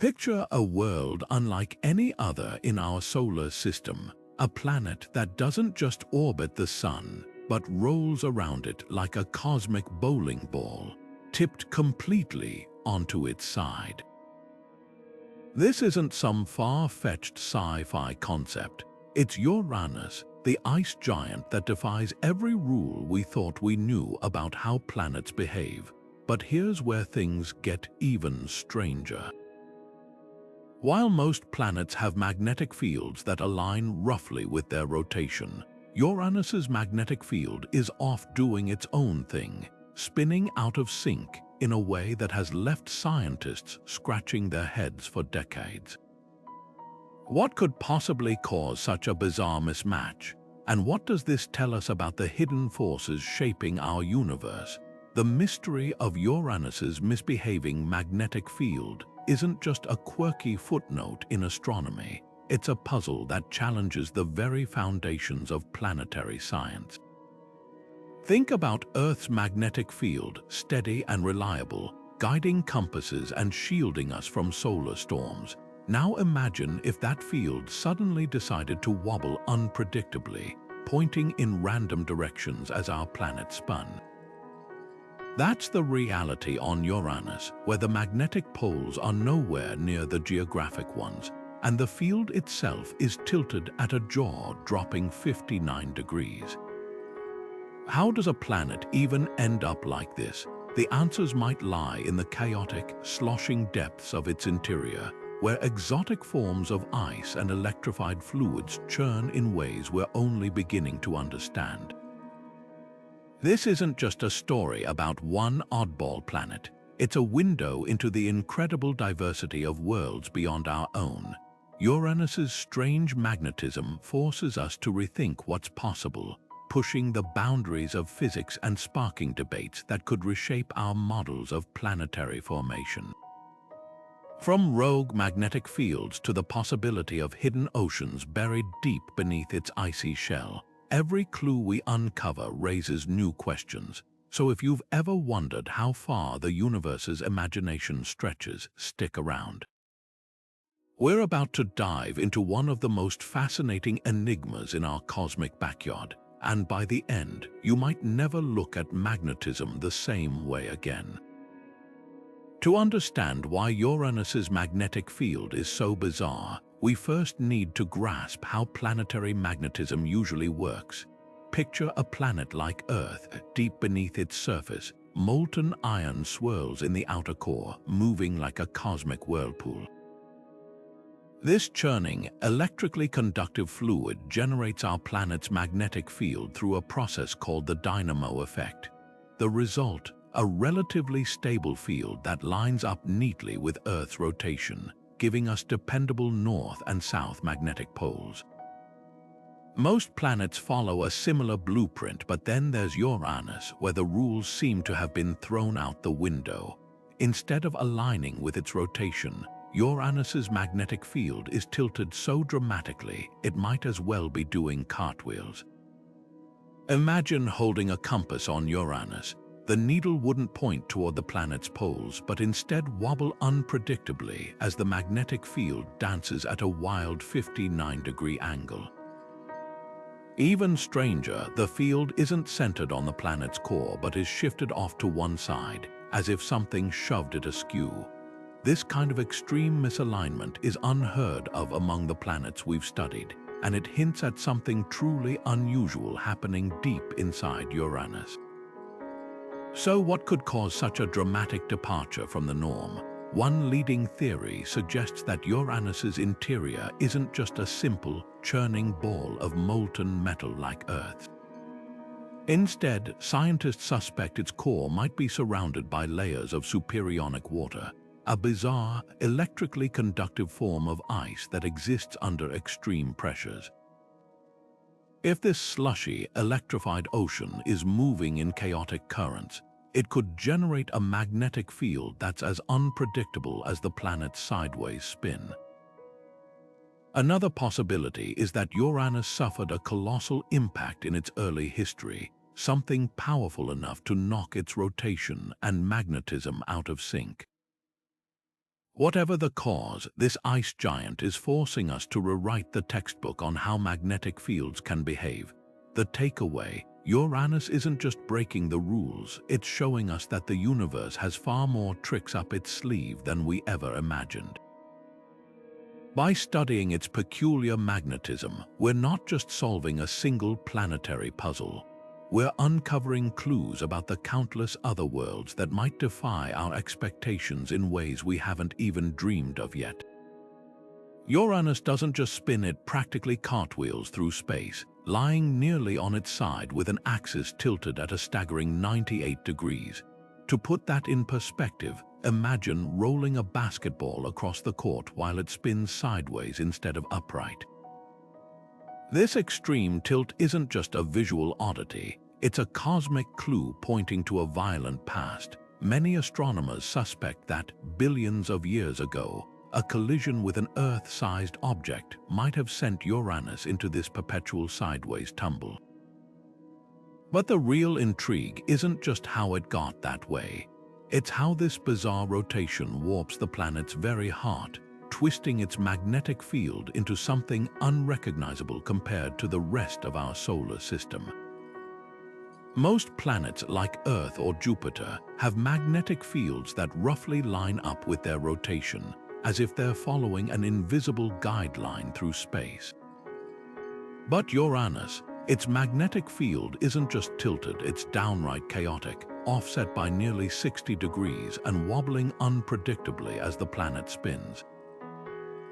Picture a world unlike any other in our solar system, a planet that doesn't just orbit the sun, but rolls around it like a cosmic bowling ball, tipped completely onto its side. This isn't some far-fetched sci-fi concept. It's Uranus, the ice giant that defies every rule we thought we knew about how planets behave. But here's where things get even stranger. While most planets have magnetic fields that align roughly with their rotation, Uranus's magnetic field is off doing its own thing, spinning out of sync in a way that has left scientists scratching their heads for decades. What could possibly cause such a bizarre mismatch? And what does this tell us about the hidden forces shaping our universe? The mystery of Uranus's misbehaving magnetic field isn't just a quirky footnote in astronomy. It's a puzzle that challenges the very foundations of planetary science. Think about Earth's magnetic field, steady and reliable, guiding compasses and shielding us from solar storms. Now imagine if that field suddenly decided to wobble unpredictably, pointing in random directions as our planet spun. That's the reality on Uranus, where the magnetic poles are nowhere near the geographic ones, and the field itself is tilted at a jaw-dropping 59 degrees. How does a planet even end up like this? The answers might lie in the chaotic, sloshing depths of its interior, where exotic forms of ice and electrified fluids churn in ways we're only beginning to understand. This isn't just a story about one oddball planet. It's a window into the incredible diversity of worlds beyond our own. Uranus's strange magnetism forces us to rethink what's possible, pushing the boundaries of physics and sparking debates that could reshape our models of planetary formation. From rogue magnetic fields to the possibility of hidden oceans buried deep beneath its icy shell, every clue we uncover raises new questions. So if you've ever wondered how far the universe's imagination stretches, stick around. We're about to dive into one of the most fascinating enigmas in our cosmic backyard, and by the end, you might never look at magnetism the same way again. To understand why Uranus's magnetic field is so bizarre, we first need to grasp how planetary magnetism usually works. Picture a planet like Earth. Deep beneath its surface, molten iron swirls in the outer core, moving like a cosmic whirlpool. This churning, electrically conductive fluid generates our planet's magnetic field through a process called the Dynamo effect. The result, a relatively stable field that lines up neatly with Earth's rotation, giving us dependable north and south magnetic poles. Most planets follow a similar blueprint, but then there's Uranus, where the rules seem to have been thrown out the window. Instead of aligning with its rotation, Uranus's magnetic field is tilted so dramatically it might as well be doing cartwheels. Imagine holding a compass on Uranus. The needle wouldn't point toward the planet's poles, but instead wobble unpredictably as the magnetic field dances at a wild 59-degree angle. Even stranger, the field isn't centered on the planet's core but is shifted off to one side, as if something shoved it askew. This kind of extreme misalignment is unheard of among the planets we've studied, and it hints at something truly unusual happening deep inside Uranus. So what could cause such a dramatic departure from the norm? One leading theory suggests that Uranus's interior isn't just a simple, churning ball of molten metal like Earth's. Instead, scientists suspect its core might be surrounded by layers of superionic water, a bizarre, electrically conductive form of ice that exists under extreme pressures. If this slushy, electrified ocean is moving in chaotic currents, it could generate a magnetic field that's as unpredictable as the planet's sideways spin. Another possibility is that Uranus suffered a colossal impact in its early history, something powerful enough to knock its rotation and magnetism out of sync. Whatever the cause, this ice giant is forcing us to rewrite the textbook on how magnetic fields can behave. The takeaway: Uranus isn't just breaking the rules, it's showing us that the universe has far more tricks up its sleeve than we ever imagined. By studying its peculiar magnetism, we're not just solving a single planetary puzzle. We're uncovering clues about the countless other worlds that might defy our expectations in ways we haven't even dreamed of yet. Uranus doesn't just spin, it practically cartwheels through space, lying nearly on its side with an axis tilted at a staggering 98 degrees. To put that in perspective, imagine rolling a basketball across the court while it spins sideways instead of upright. This extreme tilt isn't just a visual oddity, it's a cosmic clue pointing to a violent past. Many astronomers suspect that, billions of years ago, a collision with an Earth-sized object might have sent Uranus into this perpetual sideways tumble. But the real intrigue isn't just how it got that way. It's how this bizarre rotation warps the planet's very heart, twisting its magnetic field into something unrecognizable compared to the rest of our solar system. Most planets like Earth or Jupiter have magnetic fields that roughly line up with their rotation, as if they're following an invisible guideline through space. But Uranus, its magnetic field isn't just tilted, it's downright chaotic, offset by nearly 60 degrees and wobbling unpredictably as the planet spins.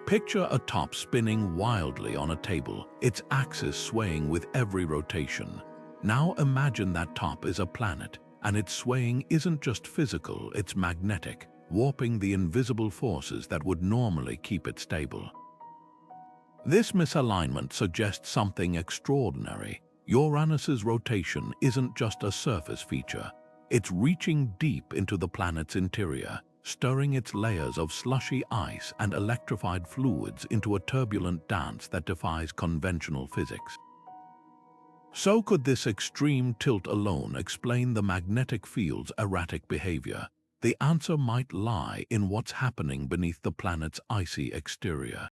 Picture a top spinning wildly on a table, its axis swaying with every rotation. Now imagine that top is a planet, and its swaying isn't just physical, it's magnetic, warping the invisible forces that would normally keep it stable. This misalignment suggests something extraordinary. Uranus's rotation isn't just a surface feature. It's reaching deep into the planet's interior, stirring its layers of slushy ice and electrified fluids into a turbulent dance that defies conventional physics. So could this extreme tilt alone explain the magnetic field's erratic behavior? The answer might lie in what's happening beneath the planet's icy exterior.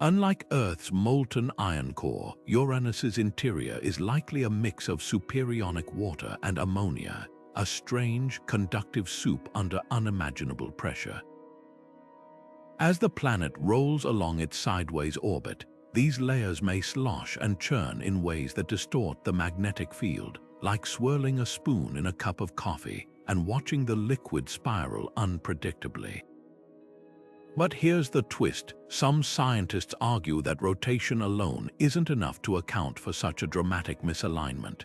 Unlike Earth's molten iron core, Uranus's interior is likely a mix of superionic water and ammonia, a strange, conductive soup under unimaginable pressure. As the planet rolls along its sideways orbit, these layers may slosh and churn in ways that distort the magnetic field, like swirling a spoon in a cup of coffee and watching the liquid spiral unpredictably. But here's the twist. Some scientists argue that rotation alone isn't enough to account for such a dramatic misalignment.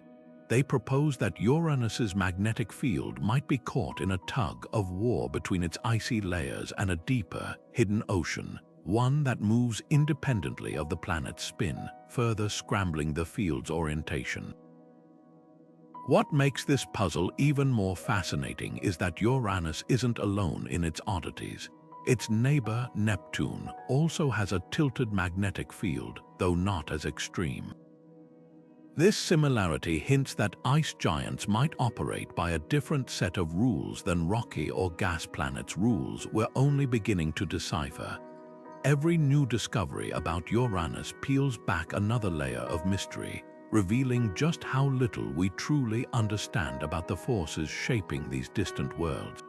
They propose that Uranus's magnetic field might be caught in a tug of war between its icy layers and a deeper, hidden ocean, one that moves independently of the planet's spin, further scrambling the field's orientation. What makes this puzzle even more fascinating is that Uranus isn't alone in its oddities. Its neighbor, Neptune, also has a tilted magnetic field, though not as extreme. This similarity hints that ice giants might operate by a different set of rules than rocky or gas planets' rules we're only beginning to decipher. Every new discovery about Uranus peels back another layer of mystery, revealing just how little we truly understand about the forces shaping these distant worlds.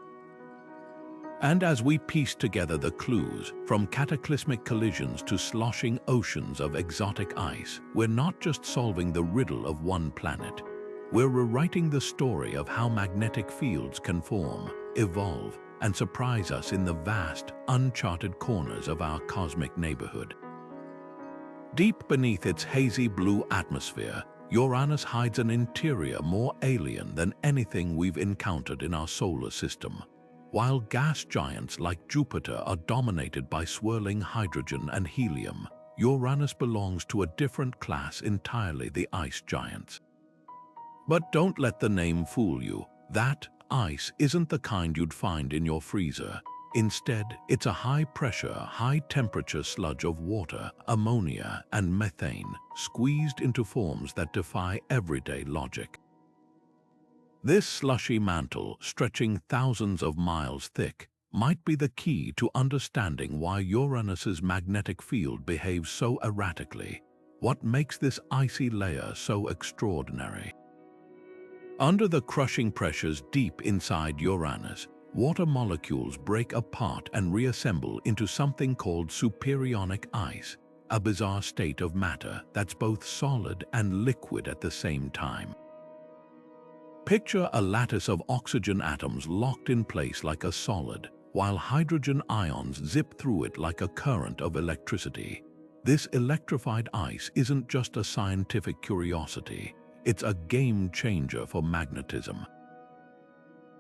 And as we piece together the clues, from cataclysmic collisions to sloshing oceans of exotic ice, we're not just solving the riddle of one planet. We're rewriting the story of how magnetic fields can form, evolve, and surprise us in the vast, uncharted corners of our cosmic neighborhood. Deep beneath its hazy blue atmosphere, Uranus hides an interior more alien than anything we've encountered in our solar system. While gas giants like Jupiter are dominated by swirling hydrogen and helium, Uranus belongs to a different class entirely, the ice giants. But don't let the name fool you. That ice isn't the kind you'd find in your freezer. Instead, it's a high-pressure, high-temperature sludge of water, ammonia, and methane, squeezed into forms that defy everyday logic. This slushy mantle, stretching thousands of miles thick, might be the key to understanding why Uranus's magnetic field behaves so erratically. What makes this icy layer so extraordinary? Under the crushing pressures deep inside Uranus, water molecules break apart and reassemble into something called superionic ice, a bizarre state of matter that's both solid and liquid at the same time. Picture a lattice of oxygen atoms locked in place like a solid, while hydrogen ions zip through it like a current of electricity. This electrified ice isn't just a scientific curiosity, it's a game changer for magnetism.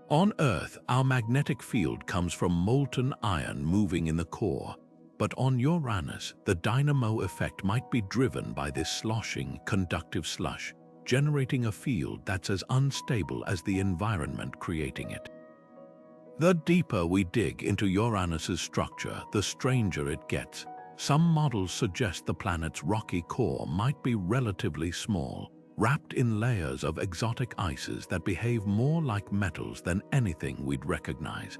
On Earth, our magnetic field comes from molten iron moving in the core, but on Uranus, the dynamo effect might be driven by this sloshing, conductive slush, generating a field that's as unstable as the environment creating it. The deeper we dig into Uranus's structure, the stranger it gets. Some models suggest the planet's rocky core might be relatively small, wrapped in layers of exotic ices that behave more like metals than anything we'd recognize.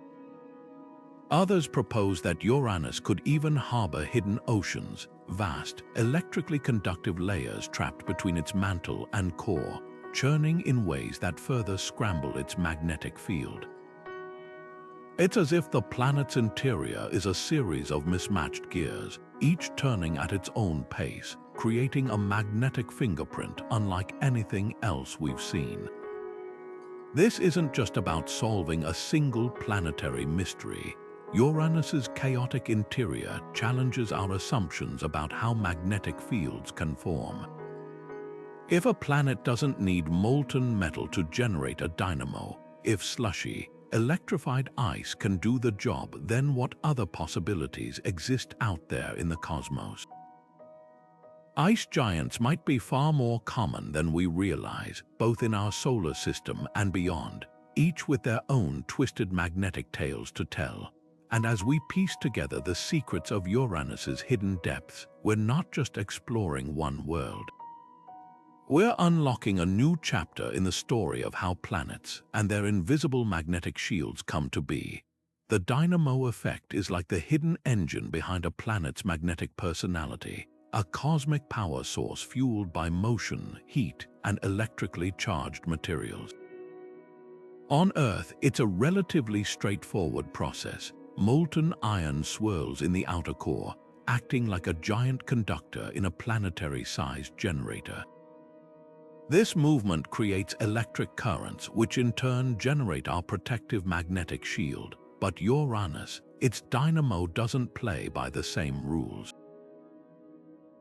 Others propose that Uranus could even harbor hidden oceans, vast, electrically conductive layers trapped between its mantle and core, churning in ways that further scramble its magnetic field. It's as if the planet's interior is a series of mismatched gears, each turning at its own pace, creating a magnetic fingerprint unlike anything else we've seen. This isn't just about solving a single planetary mystery. Uranus's chaotic interior challenges our assumptions about how magnetic fields can form. If a planet doesn't need molten metal to generate a dynamo, if slushy, electrified ice can do the job, then what other possibilities exist out there in the cosmos? Ice giants might be far more common than we realize, both in our solar system and beyond, each with their own twisted magnetic tales to tell. And as we piece together the secrets of Uranus's hidden depths, we're not just exploring one world. We're unlocking a new chapter in the story of how planets and their invisible magnetic shields come to be. The dynamo effect is like the hidden engine behind a planet's magnetic personality, a cosmic power source fueled by motion, heat, and electrically charged materials. On Earth, it's a relatively straightforward process. Molten iron swirls in the outer core, acting like a giant conductor in a planetary-sized generator. This movement creates electric currents, which in turn generate our protective magnetic shield. But Uranus, its dynamo doesn't play by the same rules.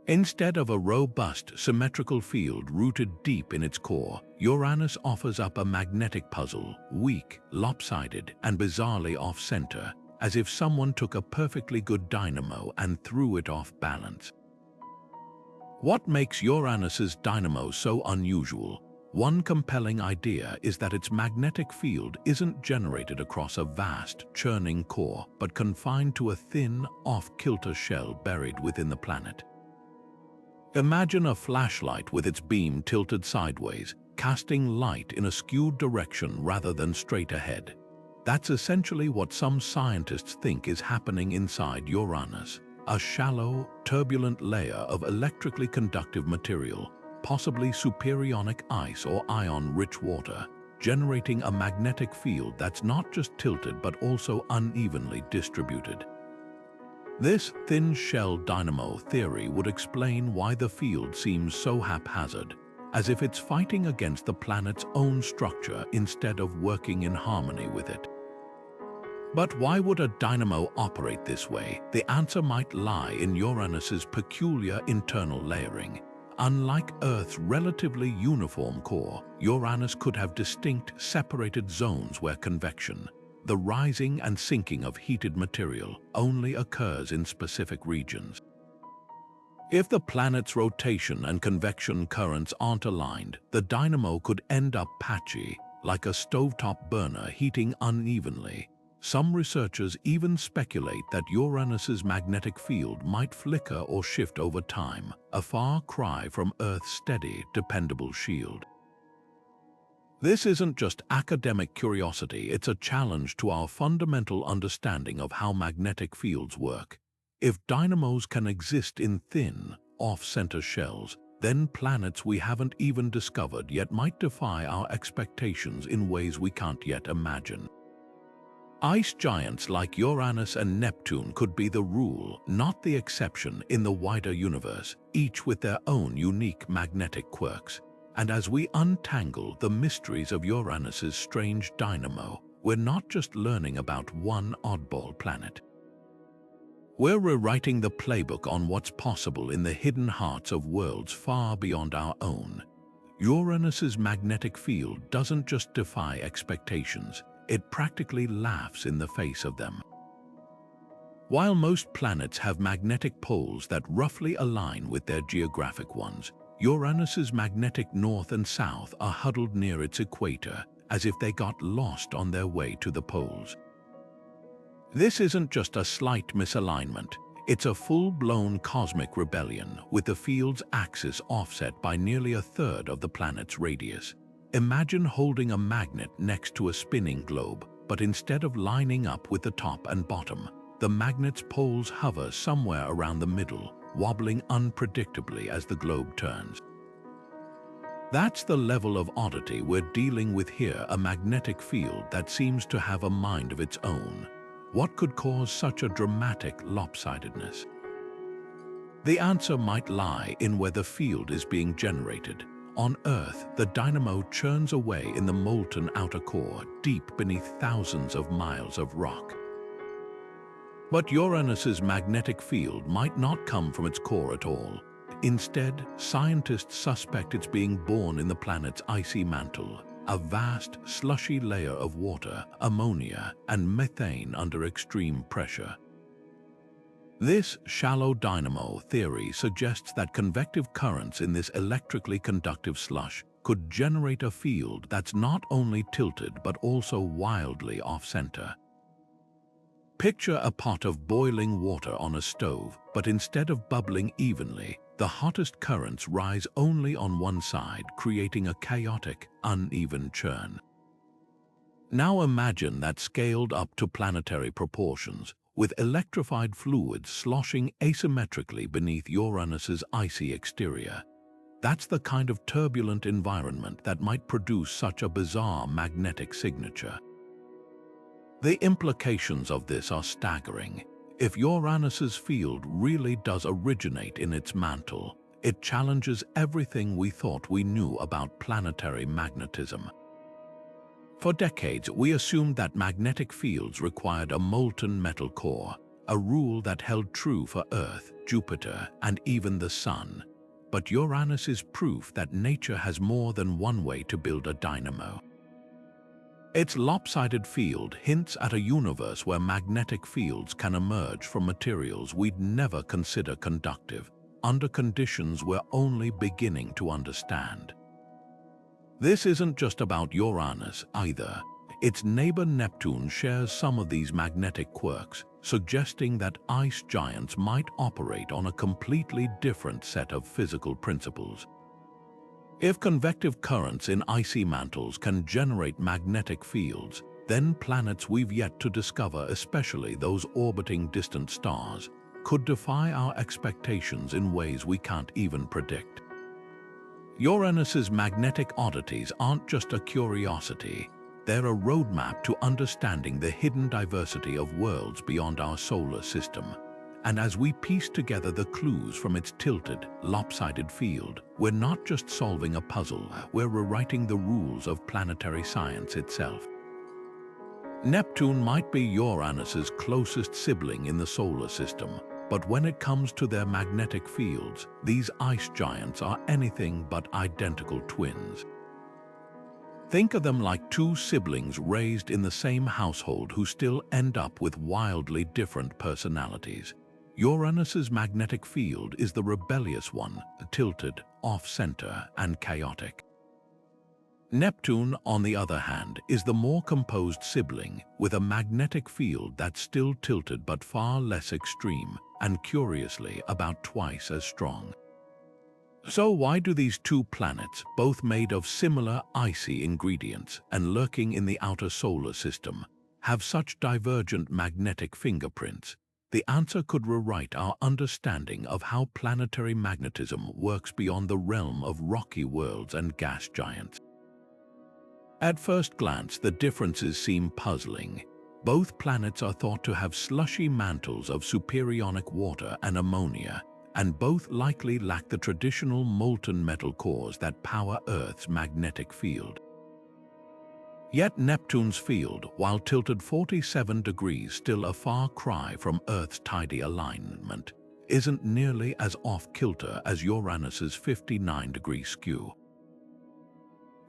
Instead of a robust, symmetrical field rooted deep in its core, Uranus offers up a magnetic puzzle, weak, lopsided, and bizarrely off-center, as if someone took a perfectly good dynamo and threw it off balance. What makes Uranus's dynamo so unusual? One compelling idea is that its magnetic field isn't generated across a vast, churning core, but confined to a thin, off-kilter shell buried within the planet. Imagine a flashlight with its beam tilted sideways, casting light in a skewed direction rather than straight ahead. That's essentially what some scientists think is happening inside Uranus, a shallow, turbulent layer of electrically conductive material, possibly superionic ice or ion-rich water, generating a magnetic field that's not just tilted but also unevenly distributed. This thin shell dynamo theory would explain why the field seems so haphazard, as if it's fighting against the planet's own structure instead of working in harmony with it. But why would a dynamo operate this way? The answer might lie in Uranus's peculiar internal layering. Unlike Earth's relatively uniform core, Uranus could have distinct, separated zones where convection, the rising and sinking of heated material, only occurs in specific regions. If the planet's rotation and convection currents aren't aligned, the dynamo could end up patchy, like a stovetop burner heating unevenly. Some researchers even speculate that Uranus's magnetic field might flicker or shift over time, a far cry from Earth's steady, dependable shield. This isn't just academic curiosity, it's a challenge to our fundamental understanding of how magnetic fields work. If dynamos can exist in thin, off-center shells, then planets we haven't even discovered yet might defy our expectations in ways we can't yet imagine. Ice giants like Uranus and Neptune could be the rule, not the exception, in the wider universe, each with their own unique magnetic quirks. And as we untangle the mysteries of Uranus's strange dynamo, we're not just learning about one oddball planet. We're rewriting the playbook on what's possible in the hidden hearts of worlds far beyond our own. Uranus's magnetic field doesn't just defy expectations, it practically laughs in the face of them. While most planets have magnetic poles that roughly align with their geographic ones, Uranus's magnetic north and south are huddled near its equator, as if they got lost on their way to the poles. This isn't just a slight misalignment, it's a full-blown cosmic rebellion, with the field's axis offset by nearly a third of the planet's radius. Imagine holding a magnet next to a spinning globe, but instead of lining up with the top and bottom, the magnet's poles hover somewhere around the middle, wobbling unpredictably as the globe turns. That's the level of oddity we're dealing with here, a magnetic field that seems to have a mind of its own. What could cause such a dramatic lopsidedness? The answer might lie in where the field is being generated. On Earth, the dynamo churns away in the molten outer core, deep beneath thousands of miles of rock. But Uranus's magnetic field might not come from its core at all. Instead, scientists suspect it's being born in the planet's icy mantle, a vast, slushy layer of water, ammonia, and methane under extreme pressure. This shallow dynamo theory suggests that convective currents in this electrically conductive slush could generate a field that's not only tilted but also wildly off-center. Picture a pot of boiling water on a stove, but instead of bubbling evenly, the hottest currents rise only on one side, creating a chaotic, uneven churn. Now imagine that scaled up to planetary proportions, with electrified fluids sloshing asymmetrically beneath Uranus's icy exterior. That's the kind of turbulent environment that might produce such a bizarre magnetic signature. The implications of this are staggering. If Uranus's field really does originate in its mantle, it challenges everything we thought we knew about planetary magnetism. For decades, we assumed that magnetic fields required a molten metal core, a rule that held true for Earth, Jupiter, and even the Sun. But Uranus is proof that nature has more than one way to build a dynamo. Its lopsided field hints at a universe where magnetic fields can emerge from materials we'd never consider conductive, under conditions we're only beginning to understand. This isn't just about Uranus either. Its neighbor Neptune shares some of these magnetic quirks, suggesting that ice giants might operate on a completely different set of physical principles. If convective currents in icy mantles can generate magnetic fields, then planets we've yet to discover, especially those orbiting distant stars, could defy our expectations in ways we can't even predict. Uranus's magnetic oddities aren't just a curiosity, they're a roadmap to understanding the hidden diversity of worlds beyond our solar system. And as we piece together the clues from its tilted, lopsided field, we're not just solving a puzzle, we're rewriting the rules of planetary science itself. Neptune might be Uranus's closest sibling in the solar system, but when it comes to their magnetic fields, these ice giants are anything but identical twins. Think of them like two siblings raised in the same household who still end up with wildly different personalities. Uranus's magnetic field is the rebellious one, tilted, off-center, and chaotic. Neptune, on the other hand, is the more composed sibling, with a magnetic field that's still tilted but far less extreme, and curiously, about twice as strong. So why do these two planets, both made of similar icy ingredients and lurking in the outer solar system, have such divergent magnetic fingerprints? The answer could rewrite our understanding of how planetary magnetism works beyond the realm of rocky worlds and gas giants. At first glance, the differences seem puzzling. Both planets are thought to have slushy mantles of superionic water and ammonia, and both likely lack the traditional molten metal cores that power Earth's magnetic field. Yet Neptune's field, while tilted 47 degrees still a far cry from Earth's tidal alignment, isn't nearly as off-kilter as Uranus's 59-degree skew.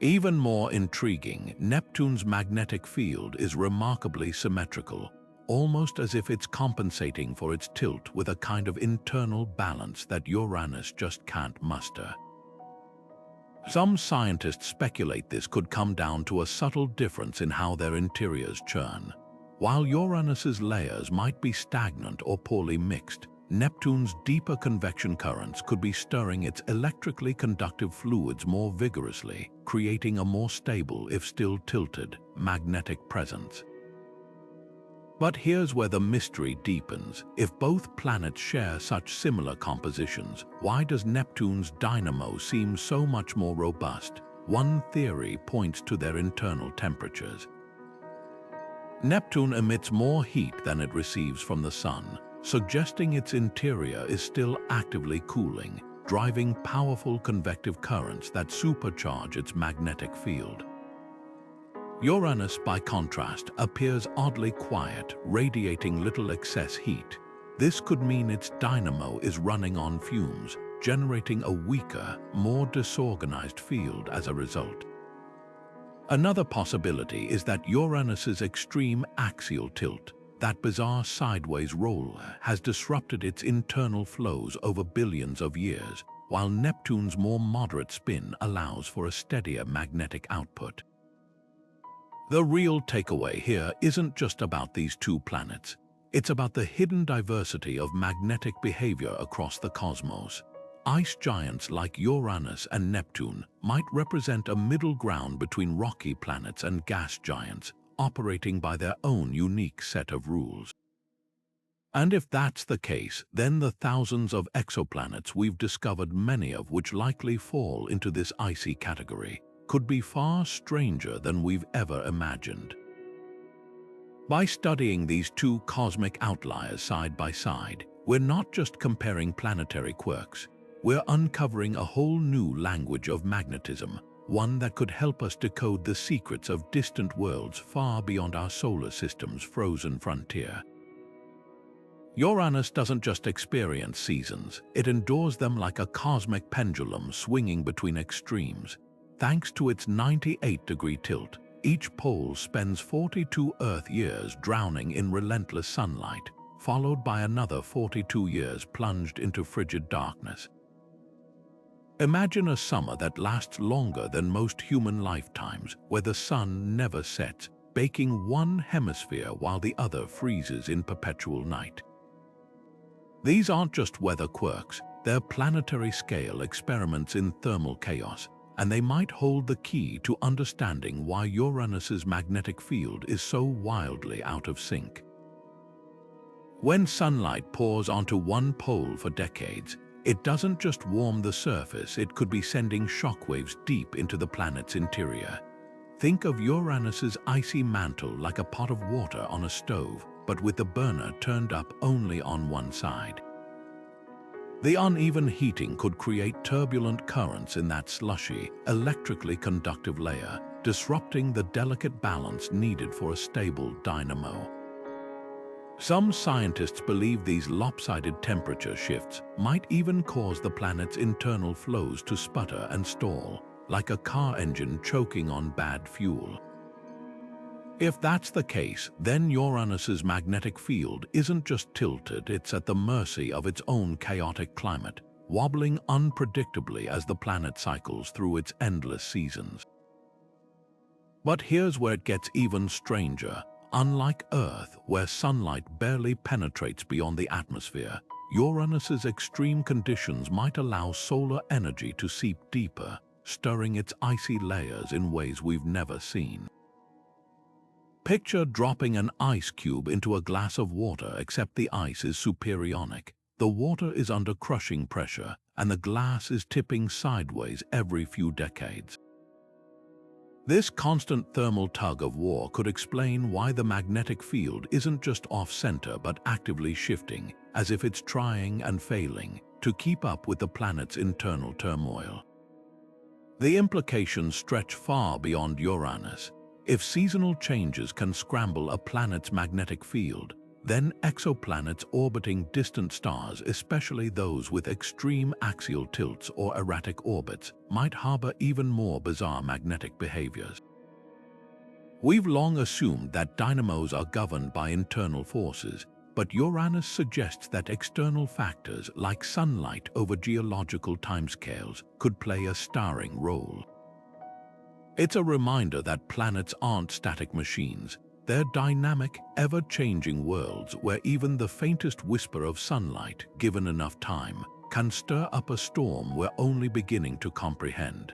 Even more intriguing, Neptune's magnetic field is remarkably symmetrical, almost as if it's compensating for its tilt with a kind of internal balance that Uranus just can't muster. Some scientists speculate this could come down to a subtle difference in how their interiors churn. While Uranus's layers might be stagnant or poorly mixed, Neptune's deeper convection currents could be stirring its electrically conductive fluids more vigorously, creating a more stable, if still tilted, magnetic presence. But here's where the mystery deepens. If both planets share such similar compositions, why does Neptune's dynamo seem so much more robust? One theory points to their internal temperatures. Neptune emits more heat than it receives from the Sun, suggesting its interior is still actively cooling, driving powerful convective currents that supercharge its magnetic field. Uranus, by contrast, appears oddly quiet, radiating little excess heat. This could mean its dynamo is running on fumes, generating a weaker, more disorganized field as a result. Another possibility is that Uranus's extreme axial tilt, that bizarre sideways roll, has disrupted its internal flows over billions of years, while Neptune's more moderate spin allows for a steadier magnetic output. The real takeaway here isn't just about these two planets. It's about the hidden diversity of magnetic behavior across the cosmos. Ice giants like Uranus and Neptune might represent a middle ground between rocky planets and gas giants, operating by their own unique set of rules. And if that's the case, then the thousands of exoplanets we've discovered, many of which likely fall into this icy category, could be far stranger than we've ever imagined. By studying these two cosmic outliers side by side, we're not just comparing planetary quirks, we're uncovering a whole new language of magnetism, one that could help us decode the secrets of distant worlds far beyond our solar system's frozen frontier. Uranus doesn't just experience seasons, it endures them like a cosmic pendulum swinging between extremes. Thanks to its 98-degree tilt, each pole spends 42 Earth years drowning in relentless sunlight, followed by another 42 years plunged into frigid darkness. Imagine a summer that lasts longer than most human lifetimes, where the sun never sets, baking one hemisphere while the other freezes in perpetual night. These aren't just weather quirks, they're planetary scale experiments in thermal chaos, and they might hold the key to understanding why Uranus's magnetic field is so wildly out of sync. When sunlight pours onto one pole for decades, it doesn't just warm the surface, it could be sending shockwaves deep into the planet's interior. Think of Uranus's icy mantle like a pot of water on a stove, but with the burner turned up only on one side. The uneven heating could create turbulent currents in that slushy, electrically conductive layer, disrupting the delicate balance needed for a stable dynamo. Some scientists believe these lopsided temperature shifts might even cause the planet's internal flows to sputter and stall, like a car engine choking on bad fuel. If that's the case, then Uranus's magnetic field isn't just tilted, it's at the mercy of its own chaotic climate, wobbling unpredictably as the planet cycles through its endless seasons. But here's where it gets even stranger. Unlike Earth, where sunlight barely penetrates beyond the atmosphere, Uranus's extreme conditions might allow solar energy to seep deeper, stirring its icy layers in ways we've never seen. Picture dropping an ice cube into a glass of water, except the ice is superionic. The water is under crushing pressure, and the glass is tipping sideways every few decades. This constant thermal tug-of-war could explain why the magnetic field isn't just off-center but actively shifting, as if it's trying and failing to keep up with the planet's internal turmoil. The implications stretch far beyond Uranus. If seasonal changes can scramble a planet's magnetic field, then exoplanets orbiting distant stars, especially those with extreme axial tilts or erratic orbits, might harbor even more bizarre magnetic behaviors. We've long assumed that dynamos are governed by internal forces, but Uranus suggests that external factors like sunlight over geological timescales could play a starring role. It's a reminder that planets aren't static machines. They're dynamic, ever-changing worlds where even the faintest whisper of sunlight, given enough time, can stir up a storm we're only beginning to comprehend.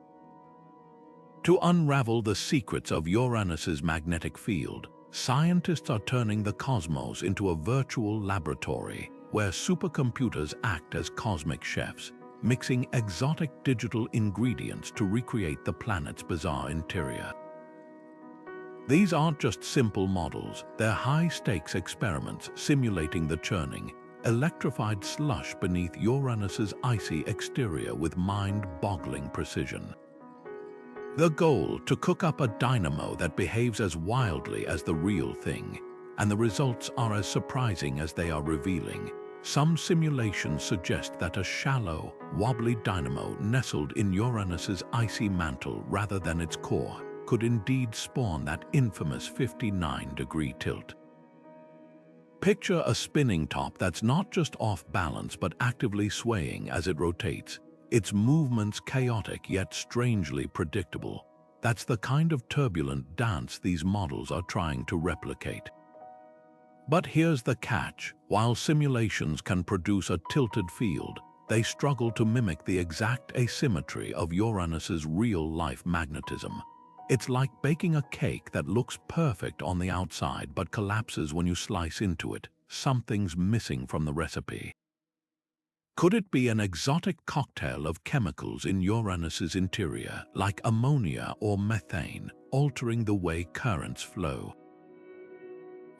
To unravel the secrets of Uranus's magnetic field, scientists are turning the cosmos into a virtual laboratory where supercomputers act as cosmic chefs, mixing exotic digital ingredients to recreate the planet's bizarre interior. These aren't just simple models, they're high-stakes experiments simulating the churning, electrified slush beneath Uranus's icy exterior with mind-boggling precision. The goal: to cook up a dynamo that behaves as wildly as the real thing, and the results are as surprising as they are revealing. Some simulations suggest that a shallow, wobbly dynamo nestled in Uranus's icy mantle rather than its core could indeed spawn that infamous 59-degree tilt. Picture a spinning top that's not just off balance but actively swaying as it rotates, its movements chaotic yet strangely predictable. That's the kind of turbulent dance these models are trying to replicate. But here's the catch: while simulations can produce a tilted field, they struggle to mimic the exact asymmetry of Uranus's real-life magnetism. It's like baking a cake that looks perfect on the outside but collapses when you slice into it. Something's missing from the recipe. Could it be an exotic cocktail of chemicals in Uranus's interior, like ammonia or methane, altering the way currents flow?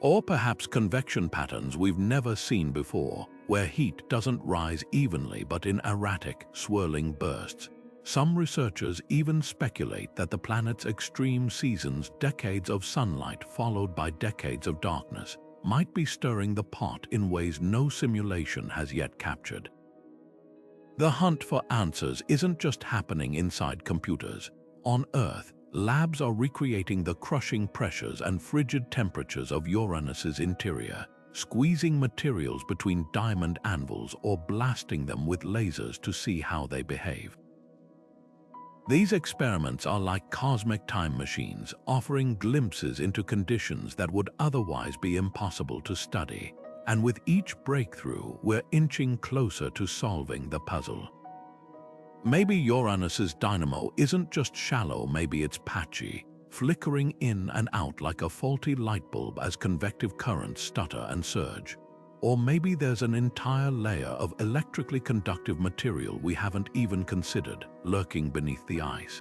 Or perhaps convection patterns we've never seen before, where heat doesn't rise evenly but in erratic, swirling bursts. Some researchers even speculate that the planet's extreme seasons, decades of sunlight followed by decades of darkness, might be stirring the pot in ways no simulation has yet captured. The hunt for answers isn't just happening inside computers. On Earth, labs are recreating the crushing pressures and frigid temperatures of Uranus's interior, squeezing materials between diamond anvils or blasting them with lasers to see how they behave. These experiments are like cosmic time machines, offering glimpses into conditions that would otherwise be impossible to study. And with each breakthrough, we're inching closer to solving the puzzle. Maybe Uranus's dynamo isn't just shallow, maybe it's patchy, flickering in and out like a faulty light bulb as convective currents stutter and surge. Or maybe there's an entire layer of electrically conductive material we haven't even considered, lurking beneath the ice.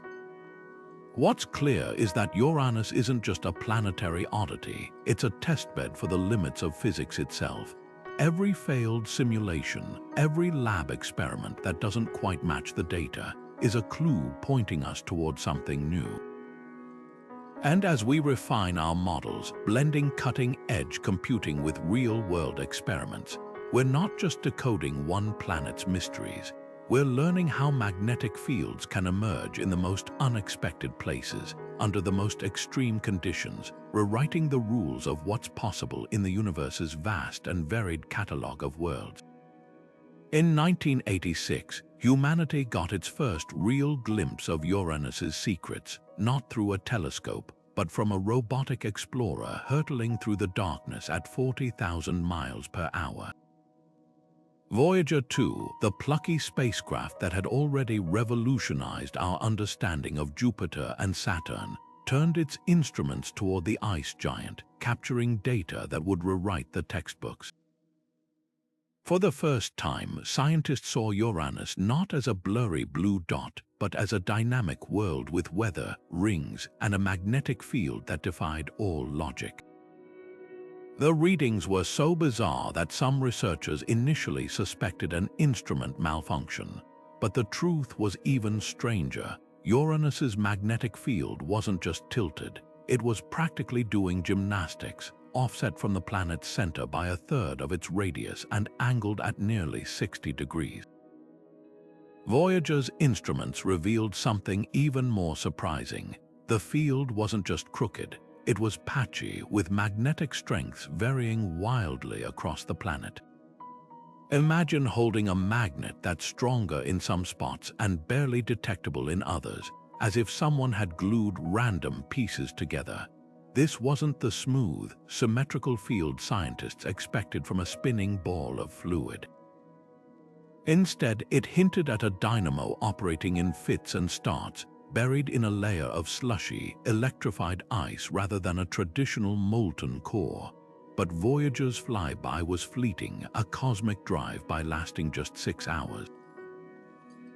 What's clear is that Uranus isn't just a planetary oddity, it's a testbed for the limits of physics itself. Every failed simulation, every lab experiment that doesn't quite match the data, is a clue pointing us towards something new. And as we refine our models, blending cutting-edge computing with real-world experiments, we're not just decoding one planet's mysteries. We're learning how magnetic fields can emerge in the most unexpected places, under the most extreme conditions, rewriting the rules of what's possible in the universe's vast and varied catalogue of worlds. In 1986, humanity got its first real glimpse of Uranus's secrets, not through a telescope, but from a robotic explorer hurtling through the darkness at 40,000 miles per hour. Voyager 2, the plucky spacecraft that had already revolutionized our understanding of Jupiter and Saturn, turned its instruments toward the ice giant, capturing data that would rewrite the textbooks. For the first time, scientists saw Uranus not as a blurry blue dot, but as a dynamic world with weather, rings, and a magnetic field that defied all logic. The readings were so bizarre that some researchers initially suspected an instrument malfunction. But the truth was even stranger. Uranus's magnetic field wasn't just tilted, it was practically doing gymnastics, offset from the planet's center by a third of its radius and angled at nearly 60 degrees. Voyager's instruments revealed something even more surprising. The field wasn't just crooked, it was patchy, with magnetic strengths varying wildly across the planet. Imagine holding a magnet that's stronger in some spots and barely detectable in others, as if someone had glued random pieces together. This wasn't the smooth, symmetrical field scientists expected from a spinning ball of fluid. Instead, it hinted at a dynamo operating in fits and starts, buried in a layer of slushy, electrified ice rather than a traditional molten core. But Voyager's flyby was fleeting, a cosmic drive-by lasting just 6 hours.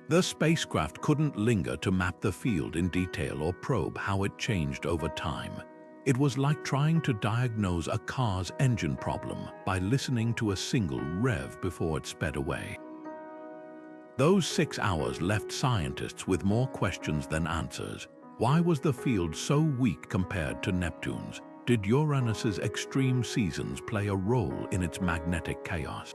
The spacecraft couldn't linger to map the field in detail or probe how it changed over time. It was like trying to diagnose a car's engine problem by listening to a single rev before it sped away. Those 6 hours left scientists with more questions than answers. Why was the field so weak compared to Neptune's? Did Uranus's extreme seasons play a role in its magnetic chaos?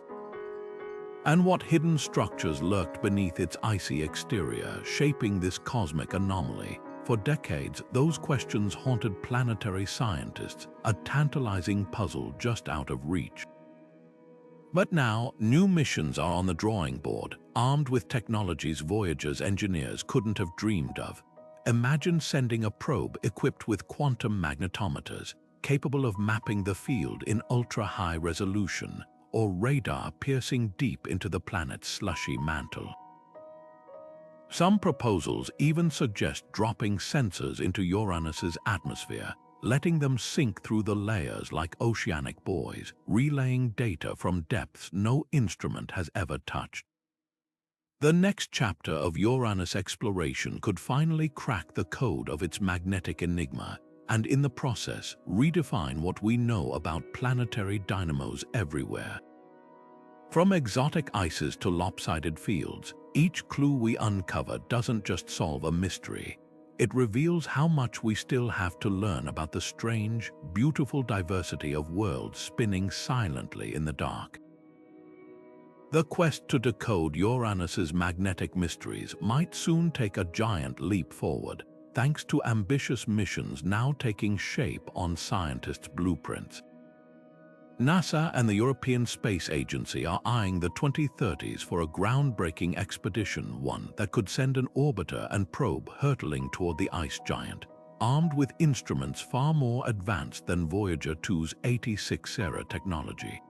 And what hidden structures lurked beneath its icy exterior, shaping this cosmic anomaly? For decades, those questions haunted planetary scientists, a tantalizing puzzle just out of reach. But now, new missions are on the drawing board, armed with technologies Voyager's engineers couldn't have dreamed of. Imagine sending a probe equipped with quantum magnetometers, capable of mapping the field in ultra-high resolution, or radar piercing deep into the planet's slushy mantle. Some proposals even suggest dropping sensors into Uranus's atmosphere, letting them sink through the layers like oceanic buoys, relaying data from depths no instrument has ever touched. The next chapter of Uranus exploration could finally crack the code of its magnetic enigma, and in the process, redefine what we know about planetary dynamos everywhere. From exotic ices to lopsided fields, each clue we uncover doesn't just solve a mystery. It reveals how much we still have to learn about the strange, beautiful diversity of worlds spinning silently in the dark. The quest to decode Uranus's magnetic mysteries might soon take a giant leap forward, thanks to ambitious missions now taking shape on scientists' blueprints. NASA and the European Space Agency are eyeing the 2030s for a groundbreaking expedition, one that could send an orbiter and probe hurtling toward the ice giant, armed with instruments far more advanced than Voyager 2's 86-era technology.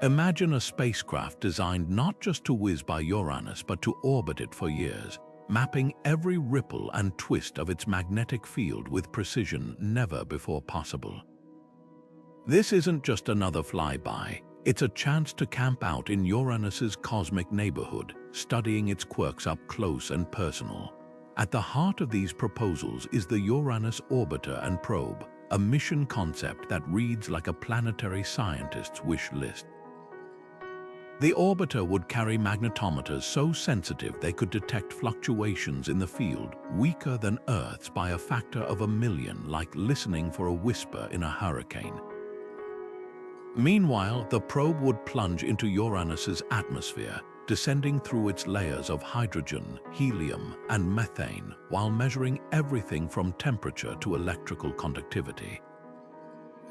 Imagine a spacecraft designed not just to whiz by Uranus but to orbit it for years, mapping every ripple and twist of its magnetic field with precision never before possible. This isn't just another flyby, it's a chance to camp out in Uranus's cosmic neighborhood, studying its quirks up close and personal. At the heart of these proposals is the Uranus Orbiter and Probe, a mission concept that reads like a planetary scientist's wish list. The orbiter would carry magnetometers so sensitive they could detect fluctuations in the field weaker than Earth's by a factor of 1,000,000, like listening for a whisper in a hurricane. Meanwhile, the probe would plunge into Uranus's atmosphere, descending through its layers of hydrogen, helium, and methane, while measuring everything from temperature to electrical conductivity.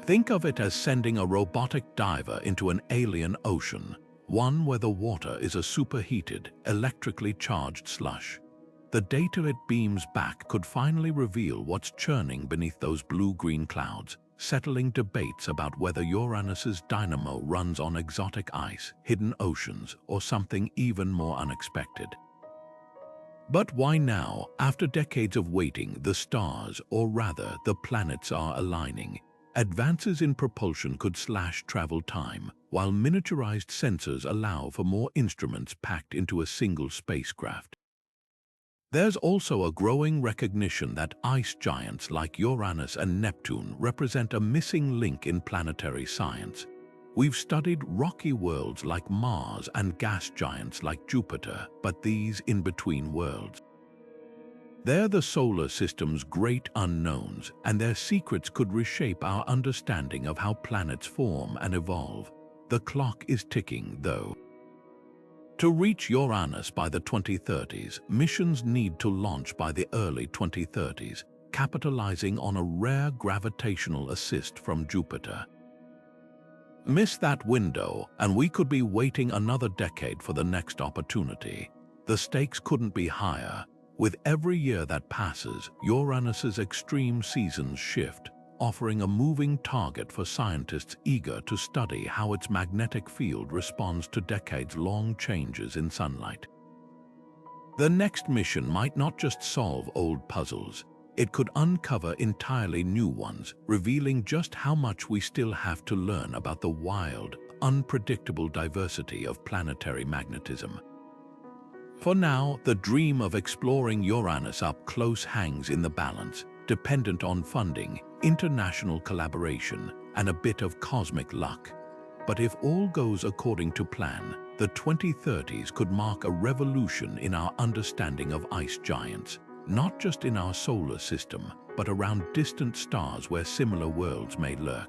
Think of it as sending a robotic diver into an alien ocean, one where the water is a superheated, electrically charged slush. The data it beams back could finally reveal what's churning beneath those blue-green clouds, settling debates about whether Uranus's Dynamo runs on exotic ice, hidden oceans, or something even more unexpected. But why now? After decades of waiting, the stars, or rather the planets, are aligning. Advances in propulsion could slash travel time, while miniaturized sensors allow for more instruments packed into a single spacecraft. There's also a growing recognition that ice giants like Uranus and Neptune represent a missing link in planetary science. We've studied rocky worlds like Mars and gas giants like Jupiter, but these in-between worlds, they're the solar system's great unknowns, and their secrets could reshape our understanding of how planets form and evolve. The clock is ticking, though. To reach Uranus by the 2030s, missions need to launch by the early 2030s, capitalizing on a rare gravitational assist from Jupiter. Miss that window, and we could be waiting another decade for the next opportunity. The stakes couldn't be higher. With every year that passes, Uranus's extreme seasons shift, offering a moving target for scientists eager to study how its magnetic field responds to decades-long changes in sunlight. The next mission might not just solve old puzzles, it could uncover entirely new ones, revealing just how much we still have to learn about the wild, unpredictable diversity of planetary magnetism. For now, the dream of exploring Uranus up close hangs in the balance, dependent on funding, international collaboration, and a bit of cosmic luck. But if all goes according to plan, the 2030s could mark a revolution in our understanding of ice giants, not just in our solar system, but around distant stars where similar worlds may lurk.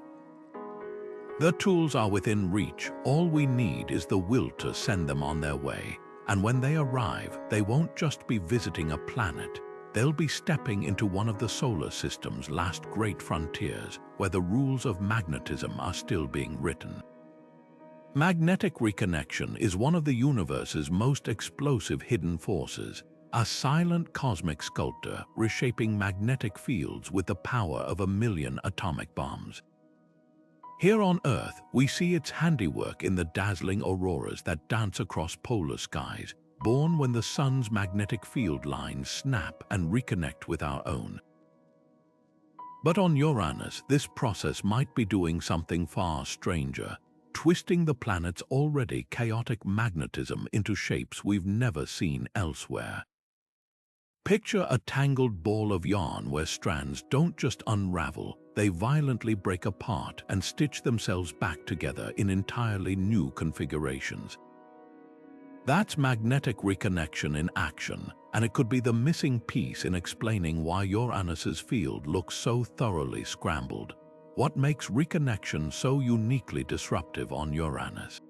The tools are within reach. All we need is the will to send them on their way. And when they arrive, they won't just be visiting a planet. They'll be stepping into one of the solar system's last great frontiers, where the rules of magnetism are still being written. Magnetic reconnection is one of the universe's most explosive hidden forces, a silent cosmic sculptor reshaping magnetic fields with the power of 1,000,000 atomic bombs. Here on Earth, we see its handiwork in the dazzling auroras that dance across polar skies, born when the sun's magnetic field lines snap and reconnect with our own. But on Uranus, this process might be doing something far stranger, twisting the planet's already chaotic magnetism into shapes we've never seen elsewhere. Picture a tangled ball of yarn where strands don't just unravel, they violently break apart and stitch themselves back together in entirely new configurations. That's magnetic reconnection in action, and it could be the missing piece in explaining why Uranus's field looks so thoroughly scrambled. What makes reconnection so uniquely disruptive on Uranus?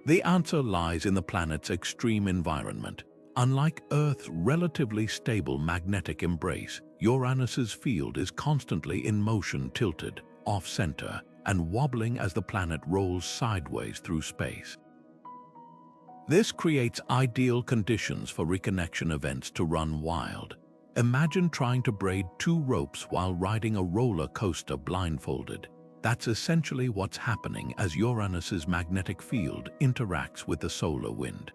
The answer lies in the planet's extreme environment. Unlike Earth's relatively stable magnetic embrace, Uranus's field is constantly in motion, tilted, off-center, and wobbling as the planet rolls sideways through space. This creates ideal conditions for reconnection events to run wild. Imagine trying to braid two ropes while riding a roller coaster blindfolded. That's essentially what's happening as Uranus's magnetic field interacts with the solar wind.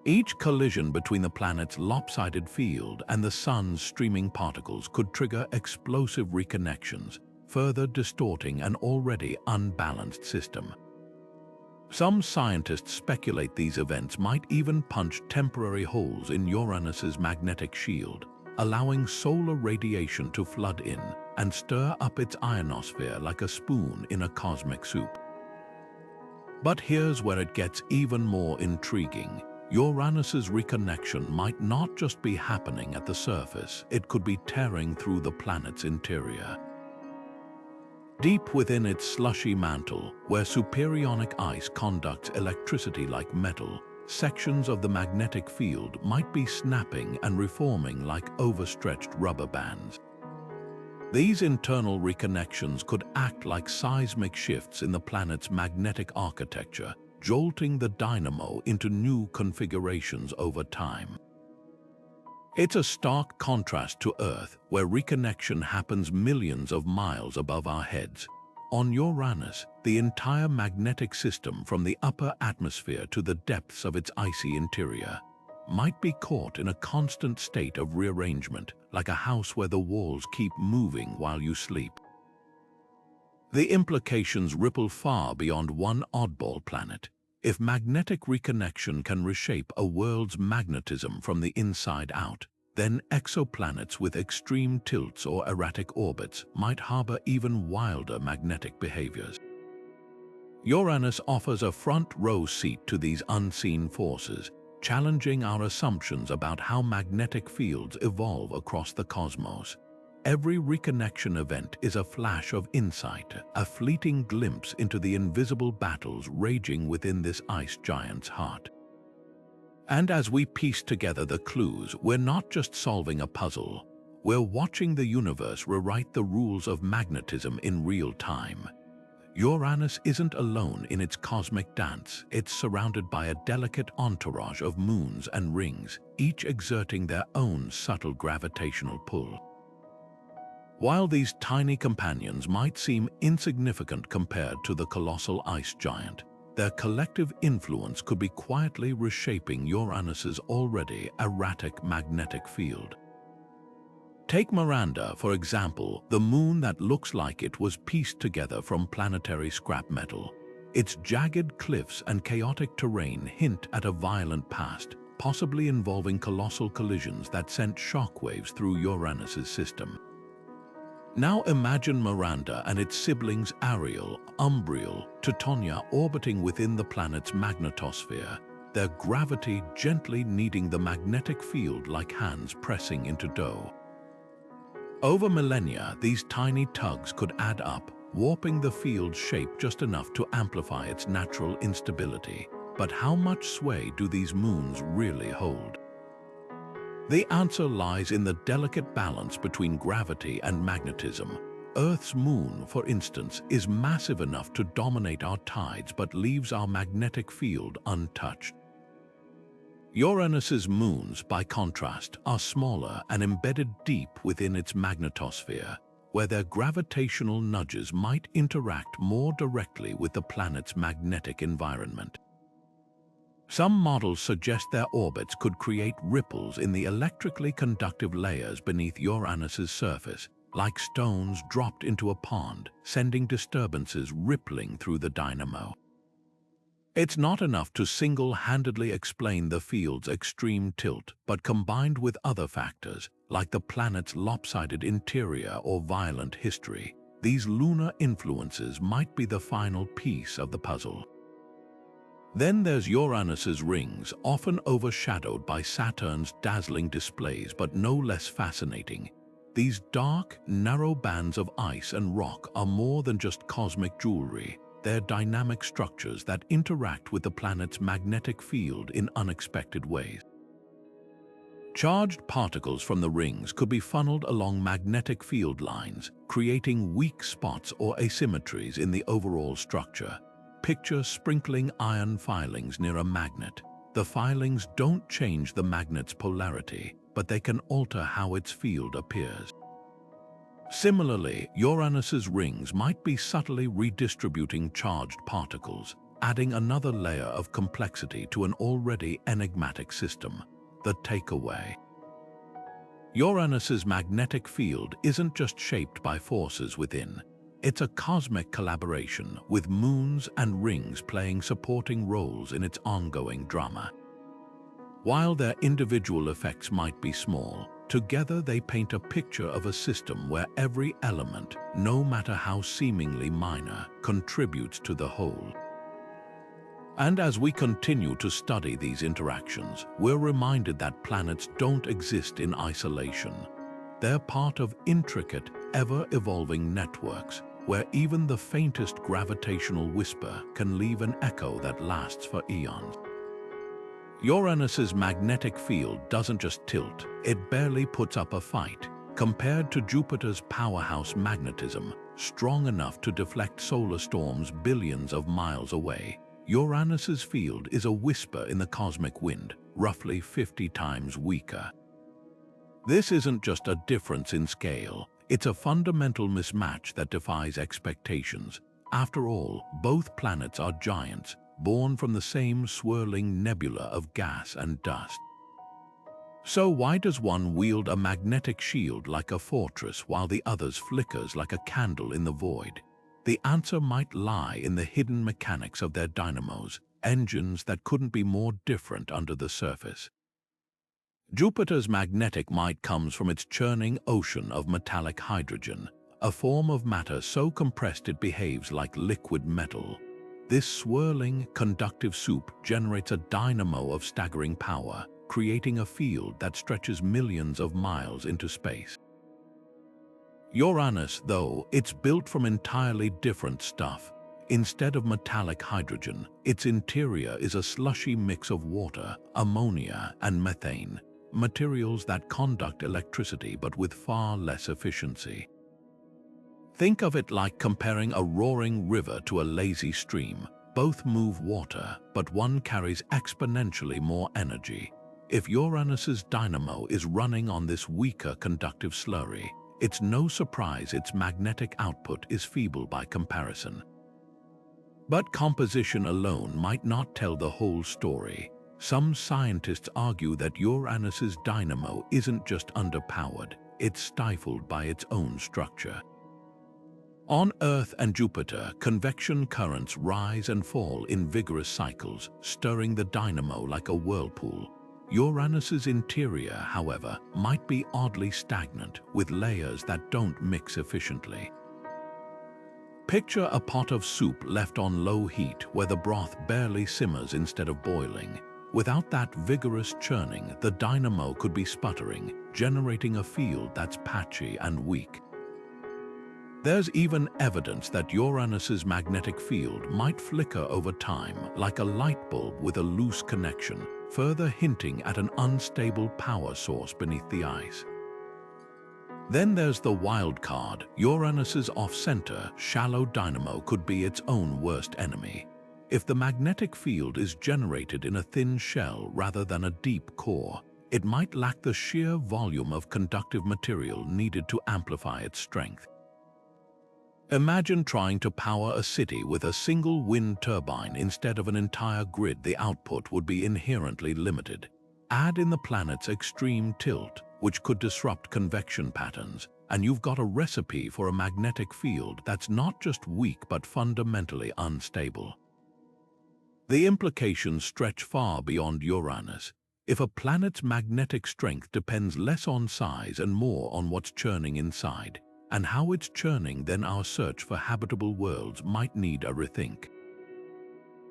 Each collision between the planet's lopsided field and the sun's streaming particles could trigger explosive reconnections, further distorting an already unbalanced system. Some scientists speculate these events might even punch temporary holes in Uranus's magnetic shield, allowing solar radiation to flood in and stir up its ionosphere like a spoon in a cosmic soup. But here's where it gets even more intriguing. Uranus's reconnection might not just be happening at the surface, it could be tearing through the planet's interior. Deep within its slushy mantle, where superionic ice conducts electricity like metal, sections of the magnetic field might be snapping and reforming like overstretched rubber bands. These internal reconnections could act like seismic shifts in the planet's magnetic architecture, jolting the dynamo into new configurations over time. It's a stark contrast to Earth, where reconnection happens millions of miles above our heads. On Uranus, the entire magnetic system from the upper atmosphere to the depths of its icy interior might be caught in a constant state of rearrangement, like a house where the walls keep moving while you sleep. The implications ripple far beyond one oddball planet. If magnetic reconnection can reshape a world's magnetism from the inside out, then exoplanets with extreme tilts or erratic orbits might harbor even wilder magnetic behaviors. Uranus offers a front-row seat to these unseen forces, challenging our assumptions about how magnetic fields evolve across the cosmos. Every reconnection event is a flash of insight, a fleeting glimpse into the invisible battles raging within this ice giant's heart. And as we piece together the clues, we're not just solving a puzzle. We're watching the universe rewrite the rules of magnetism in real time. Uranus isn't alone in its cosmic dance. It's surrounded by a delicate entourage of moons and rings, each exerting their own subtle gravitational pull. While these tiny companions might seem insignificant compared to the colossal ice giant, their collective influence could be quietly reshaping Uranus's already erratic magnetic field. Take Miranda, for example, the moon that looks like it was pieced together from planetary scrap metal. Its jagged cliffs and chaotic terrain hint at a violent past, possibly involving colossal collisions that sent shockwaves through Uranus's system. Now imagine Miranda and its siblings Ariel, Umbriel, Teutonia orbiting within the planet's magnetosphere, their gravity gently kneading the magnetic field like hands pressing into dough. Over millennia, these tiny tugs could add up, warping the field's shape just enough to amplify its natural instability. But how much sway do these moons really hold? The answer lies in the delicate balance between gravity and magnetism. Earth's moon, for instance, is massive enough to dominate our tides but leaves our magnetic field untouched. Uranus's moons, by contrast, are smaller and embedded deep within its magnetosphere, where their gravitational nudges might interact more directly with the planet's magnetic environment. Some models suggest their orbits could create ripples in the electrically conductive layers beneath Uranus's surface, like stones dropped into a pond, sending disturbances rippling through the dynamo. It's not enough to single-handedly explain the field's extreme tilt, but combined with other factors, like the planet's lopsided interior or violent history, these lunar influences might be the final piece of the puzzle. Then there's Uranus's rings, often overshadowed by Saturn's dazzling displays but no less fascinating. These dark, narrow bands of ice and rock are more than just cosmic jewelry. They're dynamic structures that interact with the planet's magnetic field in unexpected ways. Charged particles from the rings could be funneled along magnetic field lines, creating weak spots or asymmetries in the overall structure. Picture sprinkling iron filings near a magnet. The filings don't change the magnet's polarity, but they can alter how its field appears. Similarly, Uranus's rings might be subtly redistributing charged particles, adding another layer of complexity to an already enigmatic system. The takeaway: Uranus's magnetic field isn't just shaped by forces within. It's a cosmic collaboration, with moons and rings playing supporting roles in its ongoing drama. While their individual effects might be small, together they paint a picture of a system where every element, no matter how seemingly minor, contributes to the whole. And as we continue to study these interactions, we're reminded that planets don't exist in isolation. They're part of intricate, ever-evolving networks, where even the faintest gravitational whisper can leave an echo that lasts for eons. Uranus's magnetic field doesn't just tilt, it barely puts up a fight. Compared to Jupiter's powerhouse magnetism, strong enough to deflect solar storms billions of miles away, Uranus's field is a whisper in the cosmic wind, roughly 50 times weaker. This isn't just a difference in scale, it's a fundamental mismatch that defies expectations. After all, both planets are giants, born from the same swirling nebula of gas and dust. So why does one wield a magnetic shield like a fortress while the other's flickers like a candle in the void? The answer might lie in the hidden mechanics of their dynamos, engines that couldn't be more different under the surface. Jupiter's magnetic might comes from its churning ocean of metallic hydrogen, a form of matter so compressed it behaves like liquid metal. This swirling, conductive soup generates a dynamo of staggering power, creating a field that stretches millions of miles into space. Uranus, though, it's built from entirely different stuff. Instead of metallic hydrogen, its interior is a slushy mix of water, ammonia, and methane, materials that conduct electricity but with far less efficiency. Think of it like comparing a roaring river to a lazy stream. Both move water, but one carries exponentially more energy. If Uranus's dynamo is running on this weaker conductive slurry, it's no surprise its magnetic output is feeble by comparison. But composition alone might not tell the whole story. Some scientists argue that Uranus's dynamo isn't just underpowered, it's stifled by its own structure. On Earth and Jupiter, convection currents rise and fall in vigorous cycles, stirring the dynamo like a whirlpool. Uranus's interior, however, might be oddly stagnant, with layers that don't mix efficiently. Picture a pot of soup left on low heat where the broth barely simmers instead of boiling. Without that vigorous churning, the dynamo could be sputtering, generating a field that's patchy and weak. There's even evidence that Uranus's magnetic field might flicker over time like a light bulb with a loose connection, further hinting at an unstable power source beneath the ice. Then there's the wild card. Uranus's off-center, shallow dynamo could be its own worst enemy. If the magnetic field is generated in a thin shell rather than a deep core, it might lack the sheer volume of conductive material needed to amplify its strength. Imagine trying to power a city with a single wind turbine instead of an entire grid. The output would be inherently limited. Add in the planet's extreme tilt, which could disrupt convection patterns, and you've got a recipe for a magnetic field that's not just weak but fundamentally unstable. The implications stretch far beyond Uranus. If a planet's magnetic strength depends less on size and more on what's churning inside, and how it's churning, then our search for habitable worlds might need a rethink.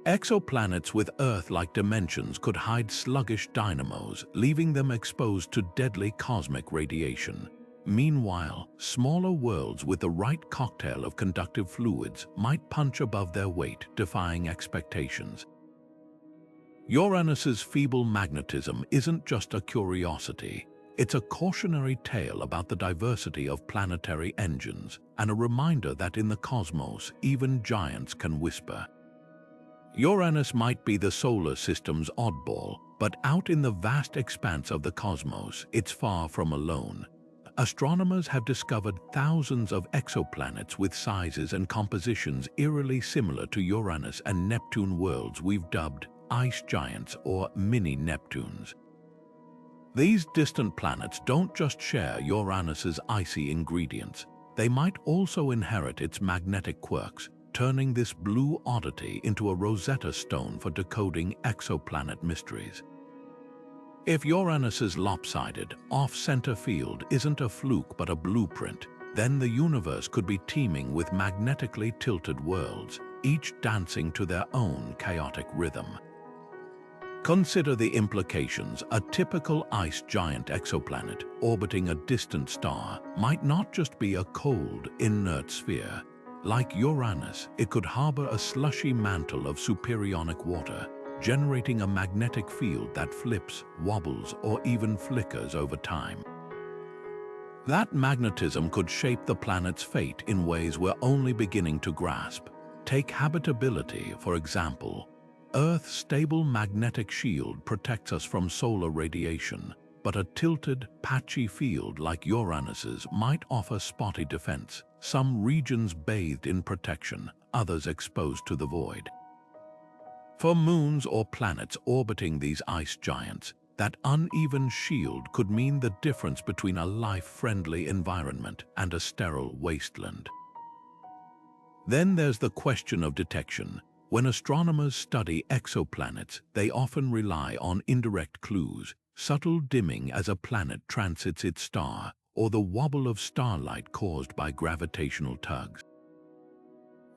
Exoplanets with Earth-like dimensions could hide sluggish dynamos, leaving them exposed to deadly cosmic radiation. Meanwhile, smaller worlds with the right cocktail of conductive fluids might punch above their weight, defying expectations. Uranus's feeble magnetism isn't just a curiosity. It's a cautionary tale about the diversity of planetary engines, and a reminder that in the cosmos, even giants can whisper. Uranus might be the solar system's oddball, but out in the vast expanse of the cosmos, it's far from alone. Astronomers have discovered thousands of exoplanets with sizes and compositions eerily similar to Uranus and Neptune worlds we've dubbed ice giants or mini-Neptunes. These distant planets don't just share Uranus's icy ingredients, they might also inherit its magnetic quirks, turning this blue oddity into a Rosetta Stone for decoding exoplanet mysteries. If Uranus's lopsided, off-center field isn't a fluke but a blueprint, then the universe could be teeming with magnetically tilted worlds, each dancing to their own chaotic rhythm. Consider the implications. A typical ice giant exoplanet orbiting a distant star might not just be a cold, inert sphere. Like Uranus, it could harbor a slushy mantle of superionic water, generating a magnetic field that flips, wobbles, or even flickers over time. That magnetism could shape the planet's fate in ways we're only beginning to grasp. Take habitability, for example. Earth's stable magnetic shield protects us from solar radiation, but a tilted, patchy field like Uranus's might offer spotty defense, some regions bathed in protection, others exposed to the void. For moons or planets orbiting these ice giants, that uneven shield could mean the difference between a life-friendly environment and a sterile wasteland. Then there's the question of detection. When astronomers study exoplanets, they often rely on indirect clues, subtle dimming as a planet transits its star, or the wobble of starlight caused by gravitational tugs.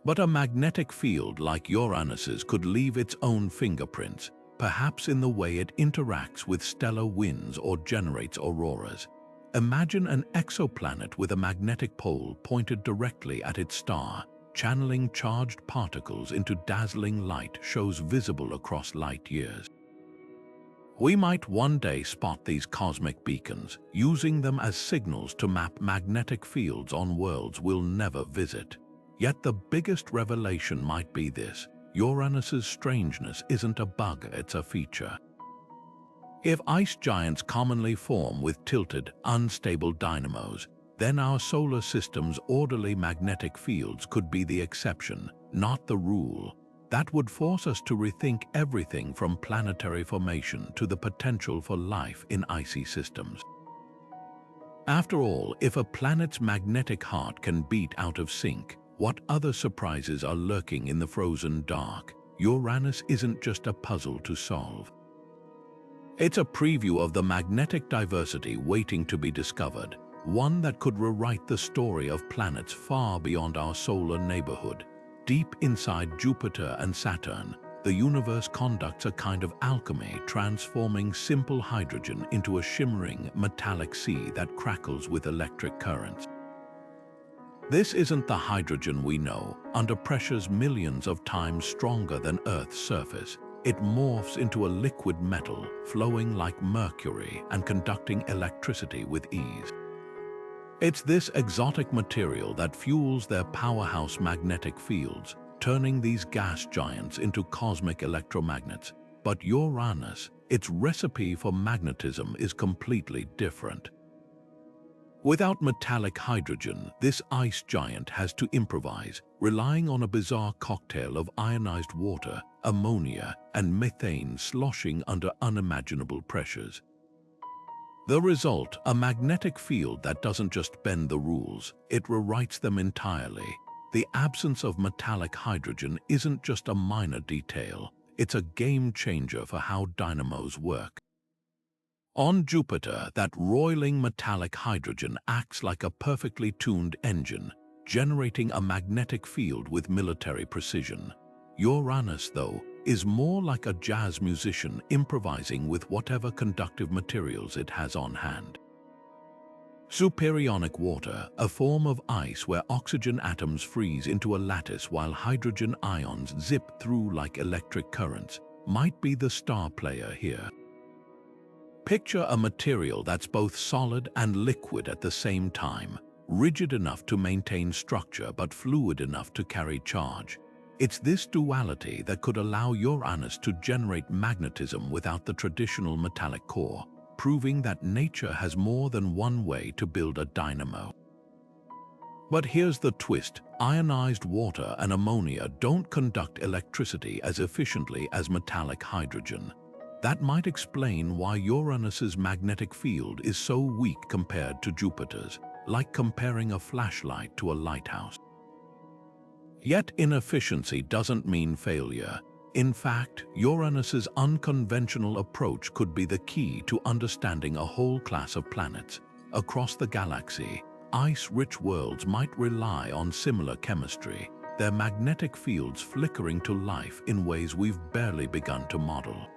But a magnetic field like Uranus's could leave its own fingerprints, perhaps in the way it interacts with stellar winds or generates auroras. Imagine an exoplanet with a magnetic pole pointed directly at its star. Channeling charged particles into dazzling light shows visible across light years. We might one day spot these cosmic beacons, using them as signals to map magnetic fields on worlds we'll never visit. Yet the biggest revelation might be this: Uranus's strangeness isn't a bug, it's a feature. If ice giants commonly form with tilted, unstable dynamos, then our solar system's orderly magnetic fields could be the exception, not the rule. That would force us to rethink everything from planetary formation to the potential for life in icy systems. After all, if a planet's magnetic heart can beat out of sync, what other surprises are lurking in the frozen dark? Uranus isn't just a puzzle to solve. It's a preview of the magnetic diversity waiting to be discovered, one that could rewrite the story of planets far beyond our solar neighborhood. Deep inside Jupiter and Saturn, the universe conducts a kind of alchemy, transforming simple hydrogen into a shimmering, metallic sea that crackles with electric currents. This isn't the hydrogen we know. Under pressures millions of times stronger than Earth's surface, it morphs into a liquid metal, flowing like mercury and conducting electricity with ease. It's this exotic material that fuels their powerhouse magnetic fields, turning these gas giants into cosmic electromagnets. But Uranus, its recipe for magnetism is completely different. Without metallic hydrogen, this ice giant has to improvise, relying on a bizarre cocktail of ionized water, ammonia, and methane sloshing under unimaginable pressures. The result, a magnetic field that doesn't just bend the rules, it rewrites them entirely. The absence of metallic hydrogen isn't just a minor detail, it's a game changer for how dynamos work. On Jupiter, that roiling metallic hydrogen acts like a perfectly tuned engine, generating a magnetic field with military precision. Uranus, though, is more like a jazz musician improvising with whatever conductive materials it has on hand. Superionic water, a form of ice where oxygen atoms freeze into a lattice while hydrogen ions zip through like electric currents, might be the star player here. Picture a material that's both solid and liquid at the same time, rigid enough to maintain structure but fluid enough to carry charge. It's this duality that could allow Uranus to generate magnetism without the traditional metallic core, proving that nature has more than one way to build a dynamo. But here's the twist: ionized water and ammonia don't conduct electricity as efficiently as metallic hydrogen. That might explain why Uranus's magnetic field is so weak compared to Jupiter's, like comparing a flashlight to a lighthouse. Yet inefficiency doesn't mean failure. In fact, Uranus's unconventional approach could be the key to understanding a whole class of planets. Across the galaxy, ice-rich worlds might rely on similar chemistry, their magnetic fields flickering to life in ways we've barely begun to model.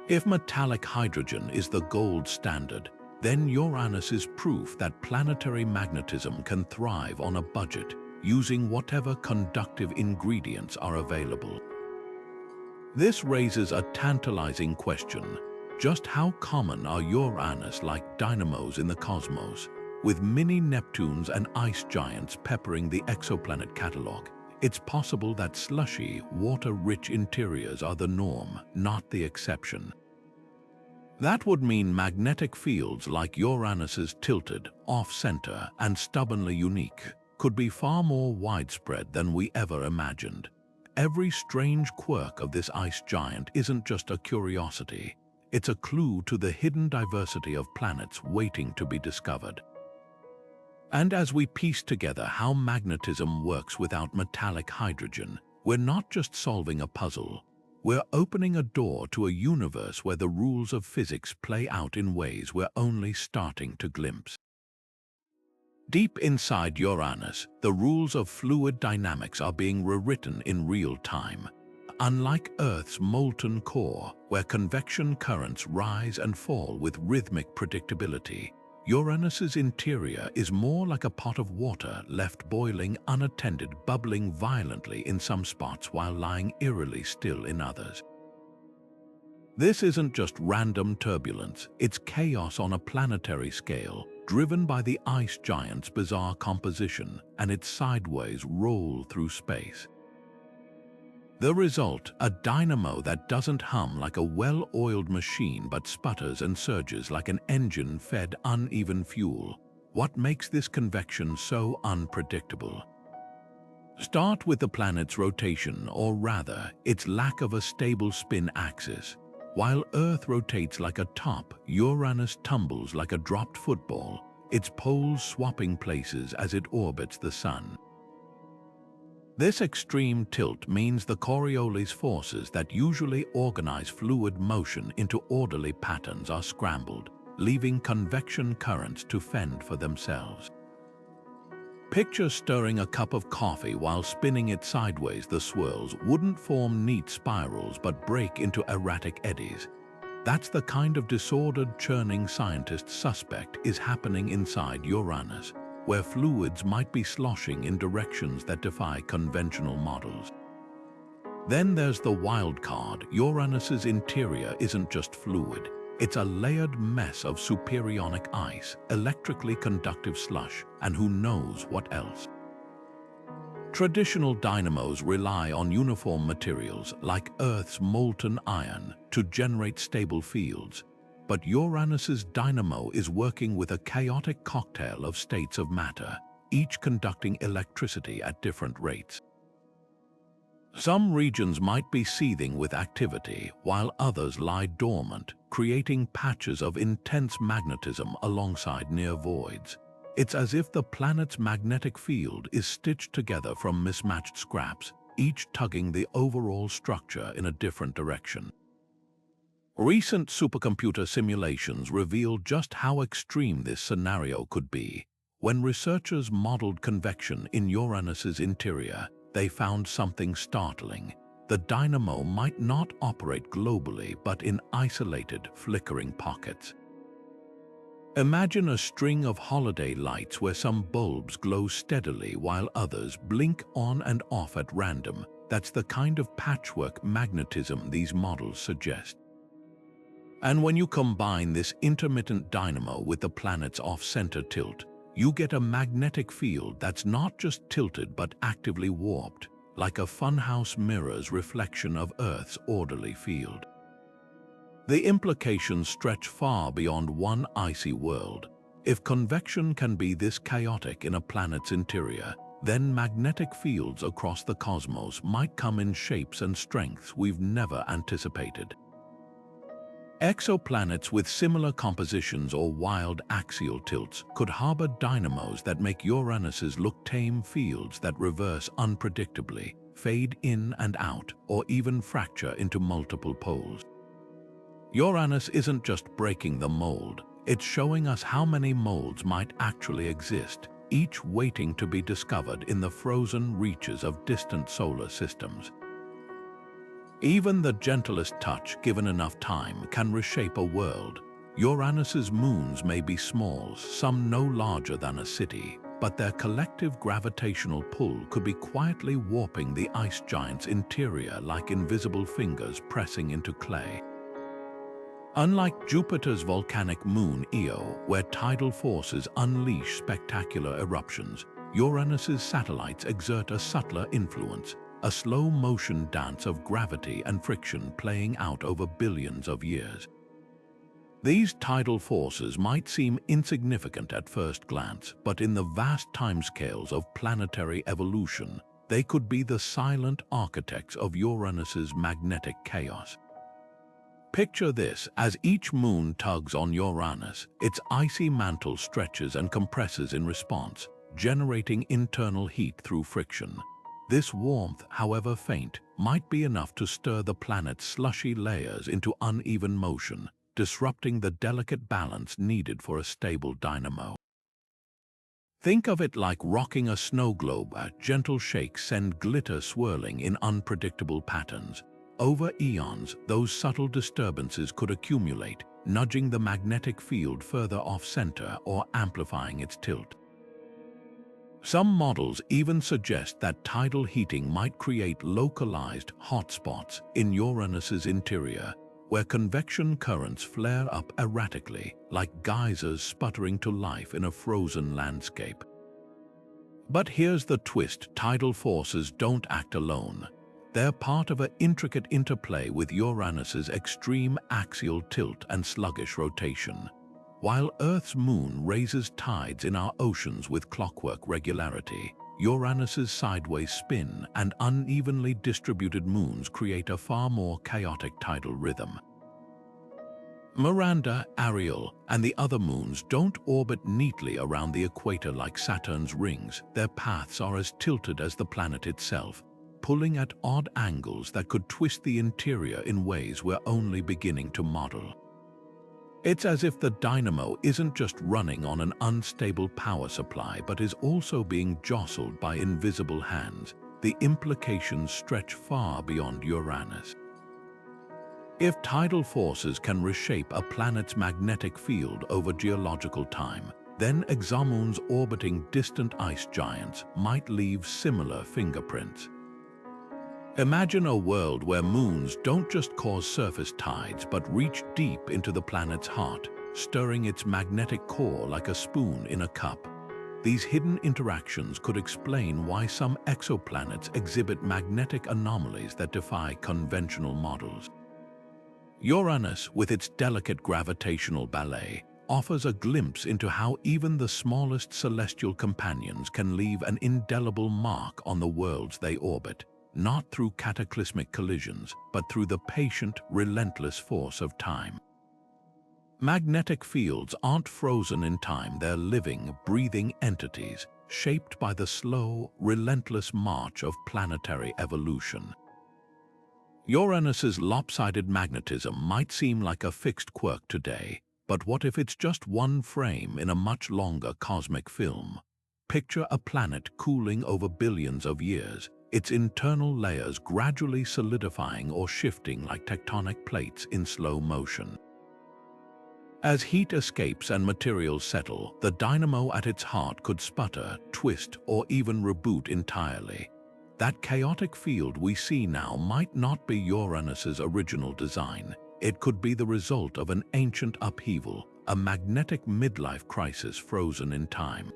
If metallic hydrogen is the gold standard, then Uranus is proof that planetary magnetism can thrive on a budget, using whatever conductive ingredients are available. This raises a tantalizing question: just how common are Uranus-like dynamos in the cosmos? With mini Neptunes and ice giants peppering the exoplanet catalog, it's possible that slushy, water-rich interiors are the norm, not the exception. That would mean magnetic fields like Uranus's tilted, off-center, and stubbornly unique could be far more widespread than we ever imagined. Every strange quirk of this ice giant isn't just a curiosity. It's a clue to the hidden diversity of planets waiting to be discovered. And as we piece together how magnetism works without metallic hydrogen, we're not just solving a puzzle. We're opening a door to a universe where the rules of physics play out in ways we're only starting to glimpse. Deep inside Uranus, the rules of fluid dynamics are being rewritten in real time. Unlike Earth's molten core, where convection currents rise and fall with rhythmic predictability, Uranus's interior is more like a pot of water left boiling unattended, bubbling violently in some spots while lying eerily still in others. This isn't just random turbulence, it's chaos on a planetary scale, driven by the ice giant's bizarre composition and its sideways roll through space. The result, a dynamo that doesn't hum like a well-oiled machine but sputters and surges like an engine fed uneven fuel. What makes this convection so unpredictable? Start with the planet's rotation, or rather, its lack of a stable spin axis. While Earth rotates like a top, Uranus tumbles like a dropped football, its poles swapping places as it orbits the Sun. This extreme tilt means the Coriolis forces that usually organize fluid motion into orderly patterns are scrambled, leaving convection currents to fend for themselves. Picture stirring a cup of coffee while spinning it sideways. The swirls wouldn't form neat spirals but break into erratic eddies. That's the kind of disordered churning scientists suspect is happening inside Uranus, where fluids might be sloshing in directions that defy conventional models. Then there's the wild card. Uranus's interior isn't just fluid. It's a layered mess of superionic ice, electrically conductive slush, and who knows what else. Traditional dynamos rely on uniform materials like Earth's molten iron to generate stable fields, but Uranus's dynamo is working with a chaotic cocktail of states of matter, each conducting electricity at different rates. Some regions might be seething with activity, while others lie dormant, creating patches of intense magnetism alongside near voids. It's as if the planet's magnetic field is stitched together from mismatched scraps, each tugging the overall structure in a different direction. Recent supercomputer simulations reveal just how extreme this scenario could be. When researchers modeled convection in Uranus's interior, they found something startling. The dynamo might not operate globally, but in isolated, flickering pockets. Imagine a string of holiday lights where some bulbs glow steadily while others blink on and off at random. That's the kind of patchwork magnetism these models suggest. And when you combine this intermittent dynamo with the planet's off-center tilt, you get a magnetic field that's not just tilted but actively warped, like a funhouse mirror's reflection of Earth's orderly field. The implications stretch far beyond one icy world. If convection can be this chaotic in a planet's interior, then magnetic fields across the cosmos might come in shapes and strengths we've never anticipated. Exoplanets with similar compositions or wild axial tilts could harbor dynamos that make Uranus's look tame fields that reverse unpredictably, fade in and out, or even fracture into multiple poles. Uranus isn't just breaking the mold, it's showing us how many molds might actually exist, each waiting to be discovered in the frozen reaches of distant solar systems. Even the gentlest touch, given enough time, can reshape a world. Uranus's moons may be small, some no larger than a city, but their collective gravitational pull could be quietly warping the ice giant's interior like invisible fingers pressing into clay. Unlike Jupiter's volcanic moon Io, where tidal forces unleash spectacular eruptions, Uranus's satellites exert a subtler influence, a slow-motion dance of gravity and friction playing out over billions of years. These tidal forces might seem insignificant at first glance, but in the vast timescales of planetary evolution, they could be the silent architects of Uranus's magnetic chaos. Picture this: as each moon tugs on Uranus, its icy mantle stretches and compresses in response, generating internal heat through friction. This warmth, however faint, might be enough to stir the planet's slushy layers into uneven motion, disrupting the delicate balance needed for a stable dynamo. Think of it like rocking a snow globe. Gentle shakes send glitter swirling in unpredictable patterns. Over eons, those subtle disturbances could accumulate, nudging the magnetic field further off-center or amplifying its tilt. Some models even suggest that tidal heating might create localized hotspots in Uranus's interior, where convection currents flare up erratically, like geysers sputtering to life in a frozen landscape. But here's the twist: tidal forces don't act alone. They're part of an intricate interplay with Uranus's extreme axial tilt and sluggish rotation. While Earth's moon raises tides in our oceans with clockwork regularity, Uranus's sideways spin and unevenly distributed moons create a far more chaotic tidal rhythm. Miranda, Ariel, and the other moons don't orbit neatly around the equator like Saturn's rings. Their paths are as tilted as the planet itself, pulling at odd angles that could twist the interior in ways we're only beginning to model. It's as if the dynamo isn't just running on an unstable power supply, but is also being jostled by invisible hands. The implications stretch far beyond Uranus. If tidal forces can reshape a planet's magnetic field over geological time, then exomoons orbiting distant ice giants might leave similar fingerprints. Imagine a world where moons don't just cause surface tides but reach deep into the planet's heart, stirring its magnetic core like a spoon in a cup. These hidden interactions could explain why some exoplanets exhibit magnetic anomalies that defy conventional models. Uranus, with its delicate gravitational ballet, offers a glimpse into how even the smallest celestial companions can leave an indelible mark on the worlds they orbit, not through cataclysmic collisions, but through the patient, relentless force of time. Magnetic fields aren't frozen in time, they're living, breathing entities, shaped by the slow, relentless march of planetary evolution. Uranus's lopsided magnetism might seem like a fixed quirk today, but what if it's just one frame in a much longer cosmic film? Picture a planet cooling over billions of years, its internal layers gradually solidifying or shifting like tectonic plates in slow motion. As heat escapes and materials settle, the dynamo at its heart could sputter, twist, or even reboot entirely. That chaotic field we see now might not be Uranus's original design. It could be the result of an ancient upheaval, a magnetic midlife crisis frozen in time.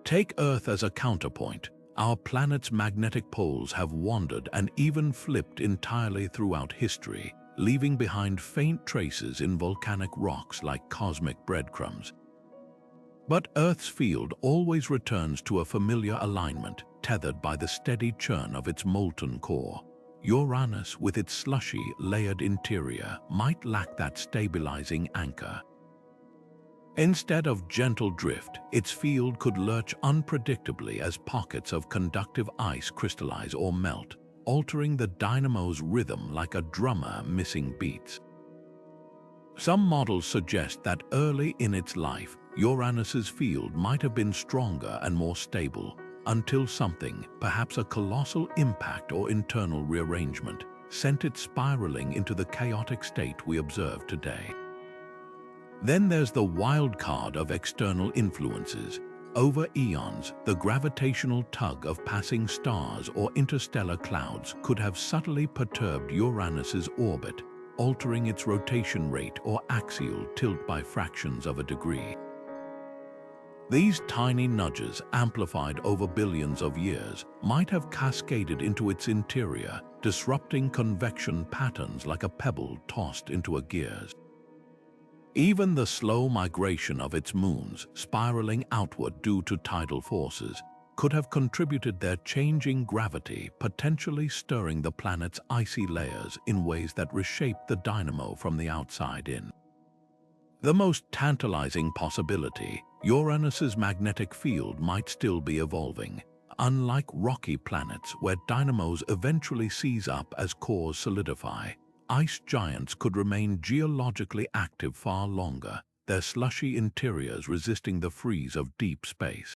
Take Earth as a counterpoint. Our planet's magnetic poles have wandered and even flipped entirely throughout history, leaving behind faint traces in volcanic rocks like cosmic breadcrumbs. But Earth's field always returns to a familiar alignment, tethered by the steady churn of its molten core. Uranus, with its slushy, layered interior, might lack that stabilizing anchor. Instead of gentle drift, its field could lurch unpredictably as pockets of conductive ice crystallize or melt, altering the dynamo's rhythm like a drummer missing beats. Some models suggest that early in its life, Uranus's field might have been stronger and more stable, until something, perhaps a colossal impact or internal rearrangement, sent it spiraling into the chaotic state we observe today. Then there's the wild card of external influences. Over eons, the gravitational tug of passing stars or interstellar clouds could have subtly perturbed Uranus's orbit, altering its rotation rate or axial tilt by fractions of a degree. These tiny nudges, amplified over billions of years, might have cascaded into its interior, disrupting convection patterns like a pebble tossed into a gears. Even the slow migration of its moons, spiraling outward due to tidal forces, could have contributed their changing gravity, potentially stirring the planet's icy layers in ways that reshape the dynamo from the outside in. The most tantalizing possibility, Uranus's magnetic field might still be evolving. Unlike rocky planets where dynamos eventually seize up as cores solidify, ice giants could remain geologically active far longer, their slushy interiors resisting the freeze of deep space.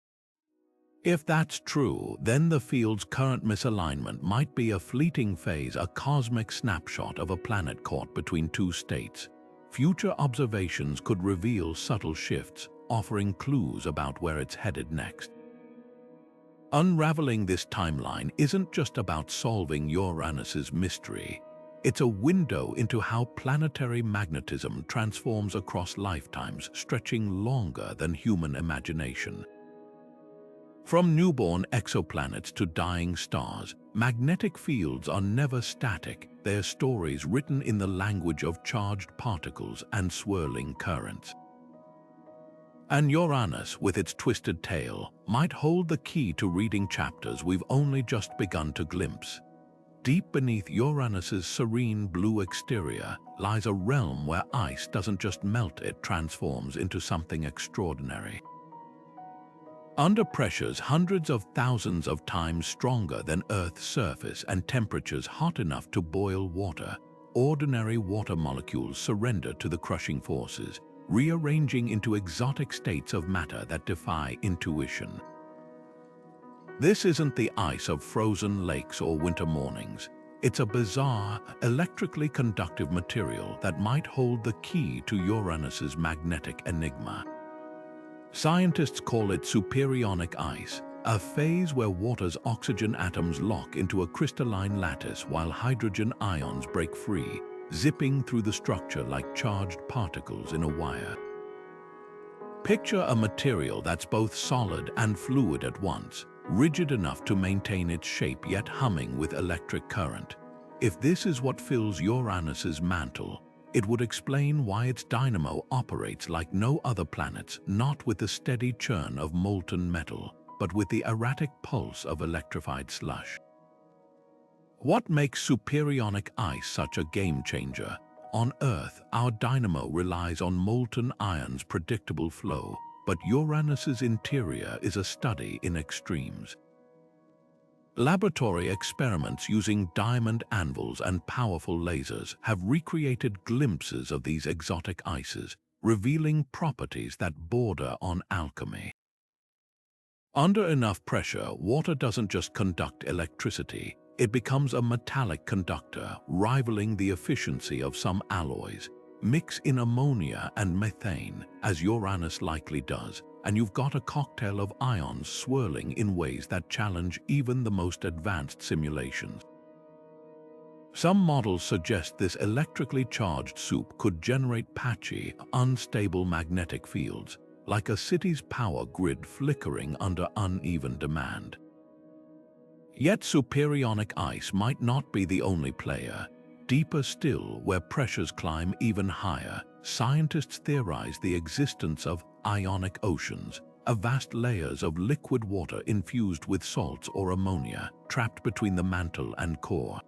If that's true, then the field's current misalignment might be a fleeting phase, a cosmic snapshot of a planet caught between two states. Future observations could reveal subtle shifts, offering clues about where it's headed next. Unraveling this timeline isn't just about solving Uranus's mystery. It's a window into how planetary magnetism transforms across lifetimes, stretching longer than human imagination. From newborn exoplanets to dying stars, magnetic fields are never static. They are stories written in the language of charged particles and swirling currents. And Uranus, with its twisted tail, might hold the key to reading chapters we've only just begun to glimpse. Deep beneath Uranus's serene blue exterior lies a realm where ice doesn't just melt, it transforms into something extraordinary. Under pressures hundreds of thousands of times stronger than Earth's surface and temperatures hot enough to boil water, ordinary water molecules surrender to the crushing forces, rearranging into exotic states of matter that defy intuition. This isn't the ice of frozen lakes or winter mornings. It's a bizarre, electrically conductive material that might hold the key to Uranus's magnetic enigma. Scientists call it superionic ice, a phase where water's oxygen atoms lock into a crystalline lattice while hydrogen ions break free, zipping through the structure like charged particles in a wire. Picture a material that's both solid and fluid at once, rigid enough to maintain its shape yet humming with electric current. If this is what fills Uranus's mantle, it would explain why its dynamo operates like no other planet's, not with the steady churn of molten metal, but with the erratic pulse of electrified slush. What makes superionic ice such a game-changer? On Earth, our dynamo relies on molten iron's predictable flow, but Uranus's interior is a study in extremes. Laboratory experiments using diamond anvils and powerful lasers have recreated glimpses of these exotic ices, revealing properties that border on alchemy. Under enough pressure, water doesn't just conduct electricity, it becomes a metallic conductor, rivaling the efficiency of some alloys. Mix in ammonia and methane, as Uranus likely does, and you've got a cocktail of ions swirling in ways that challenge even the most advanced simulations. Some models suggest this electrically charged soup could generate patchy, unstable magnetic fields, like a city's power grid flickering under uneven demand. Yet superionic ice might not be the only player. Deeper still, where pressures climb even higher, scientists theorize the existence of ionic oceans, vast layers of liquid water infused with salts or ammonia, trapped between the mantle and core.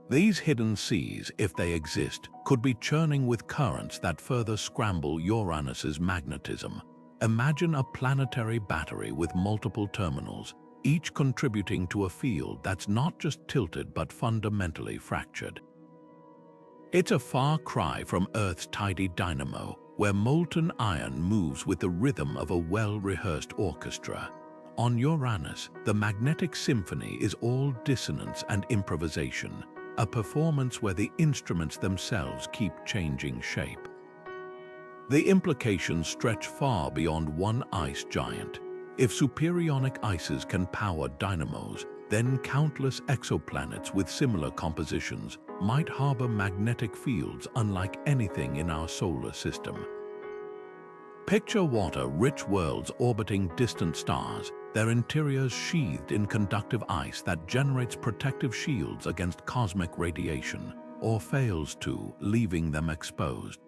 These hidden seas, if they exist, could be churning with currents that further scramble Uranus's magnetism. Imagine a planetary battery with multiple terminals, each contributing to a field that's not just tilted but fundamentally fractured. It's a far cry from Earth's tidy dynamo, where molten iron moves with the rhythm of a well-rehearsed orchestra. On Uranus, the magnetic symphony is all dissonance and improvisation, a performance where the instruments themselves keep changing shape. The implications stretch far beyond one ice giant. If superionic ices can power dynamos, then countless exoplanets with similar compositions might harbor magnetic fields unlike anything in our solar system. Picture water-rich worlds orbiting distant stars, their interiors sheathed in conductive ice that generates protective shields against cosmic radiation, or fails to, leaving them exposed.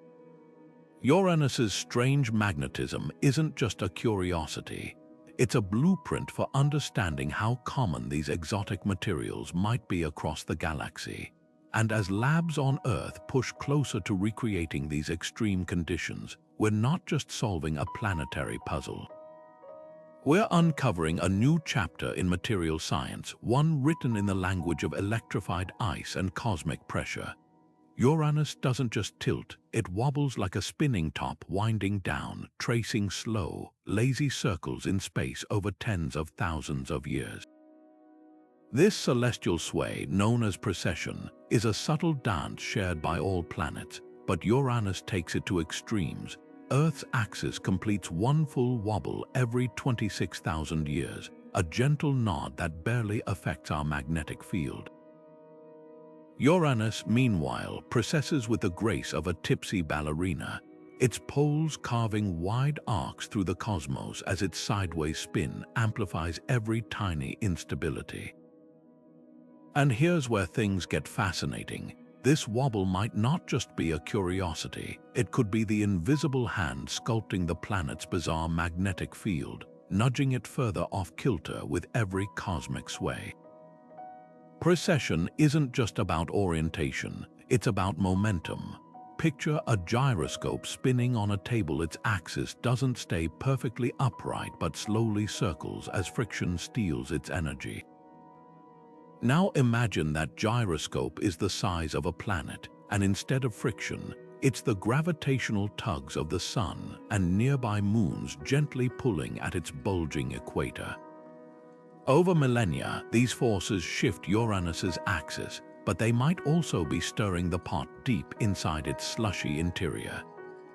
Uranus's strange magnetism isn't just a curiosity. It's a blueprint for understanding how common these exotic materials might be across the galaxy. And as labs on Earth push closer to recreating these extreme conditions, we're not just solving a planetary puzzle. We're uncovering a new chapter in material science, one written in the language of electrified ice and cosmic pressure. Uranus doesn't just tilt, it wobbles like a spinning top winding down, tracing slow, lazy circles in space over tens of thousands of years. This celestial sway, known as precession, is a subtle dance shared by all planets, but Uranus takes it to extremes. Earth's axis completes one full wobble every 26,000 years, a gentle nod that barely affects our magnetic field. Uranus, meanwhile, precesses with the grace of a tipsy ballerina, its poles carving wide arcs through the cosmos as its sideways spin amplifies every tiny instability. And here's where things get fascinating. This wobble might not just be a curiosity, it could be the invisible hand sculpting the planet's bizarre magnetic field, nudging it further off kilter with every cosmic sway. Precession isn't just about orientation, it's about momentum. Picture a gyroscope spinning on a table. Its axis doesn't stay perfectly upright but slowly circles as friction steals its energy. Now imagine that gyroscope is the size of a planet, and instead of friction, it's the gravitational tugs of the sun and nearby moons gently pulling at its bulging equator. Over millennia, these forces shift Uranus's axis, but they might also be stirring the pot deep inside its slushy interior.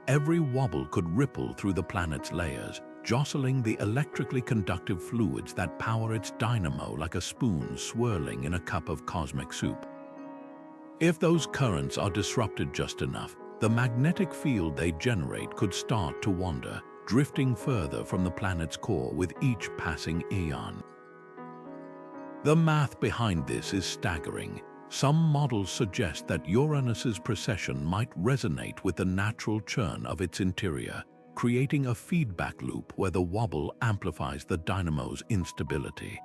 Every wobble could ripple through the planet's layers, jostling the electrically conductive fluids that power its dynamo like a spoon swirling in a cup of cosmic soup. If those currents are disrupted just enough, the magnetic field they generate could start to wander, drifting further from the planet's core with each passing eon. The math behind this is staggering. Some models suggest that Uranus's precession might resonate with the natural churn of its interior, creating a feedback loop where the wobble amplifies the dynamo's instability.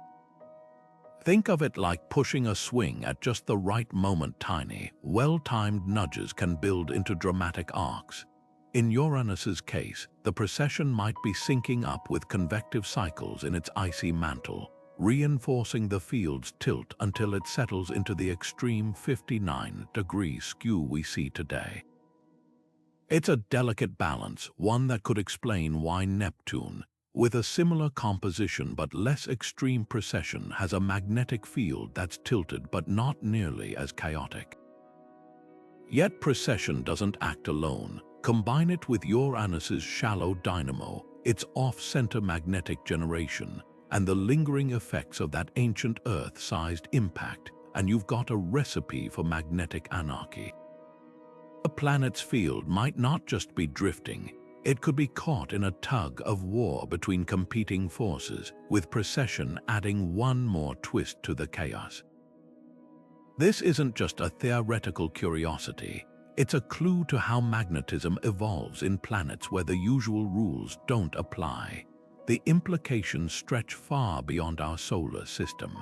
Think of it like pushing a swing at just the right moment. Tiny, well-timed nudges can build into dramatic arcs. In Uranus's case, the precession might be syncing up with convective cycles in its icy mantle, reinforcing the field's tilt until it settles into the extreme 59-degree skew we see today. It's a delicate balance, one that could explain why Neptune, with a similar composition but less extreme precession, has a magnetic field that's tilted but not nearly as chaotic. Yet precession doesn't act alone. Combine it with Uranus's shallow dynamo, its off-center magnetic generation, and the lingering effects of that ancient Earth-sized impact, and you've got a recipe for magnetic anarchy. A planet's field might not just be drifting, it could be caught in a tug of war between competing forces, with precession adding one more twist to the chaos. This isn't just a theoretical curiosity, it's a clue to how magnetism evolves in planets where the usual rules don't apply. The implications stretch far beyond our solar system.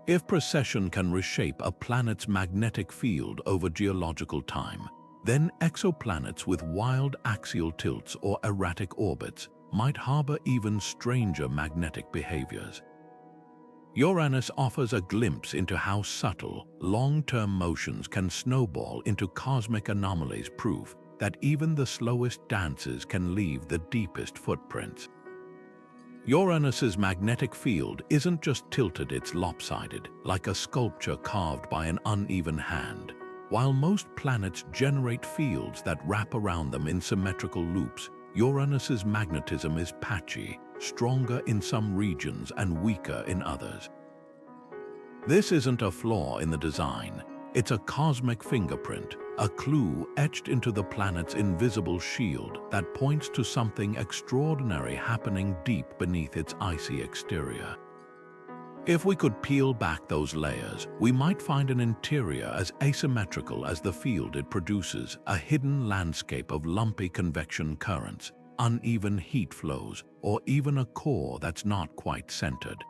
If precession can reshape a planet's magnetic field over geological time, then exoplanets with wild axial tilts or erratic orbits might harbor even stranger magnetic behaviors. Uranus offers a glimpse into how subtle, long-term motions can snowball into cosmic anomalies, proof that even the slowest dances can leave the deepest footprints. Uranus's magnetic field isn't just tilted, it's lopsided, like a sculpture carved by an uneven hand. While most planets generate fields that wrap around them in symmetrical loops, Uranus's magnetism is patchy, stronger in some regions and weaker in others. This isn't a flaw in the design, it's a cosmic fingerprint, a clue etched into the planet's invisible shield that points to something extraordinary happening deep beneath its icy exterior. If we could peel back those layers, we might find an interior as asymmetrical as the field it produces, a hidden landscape of lumpy convection currents, uneven heat flows, or even a core that's not quite centered.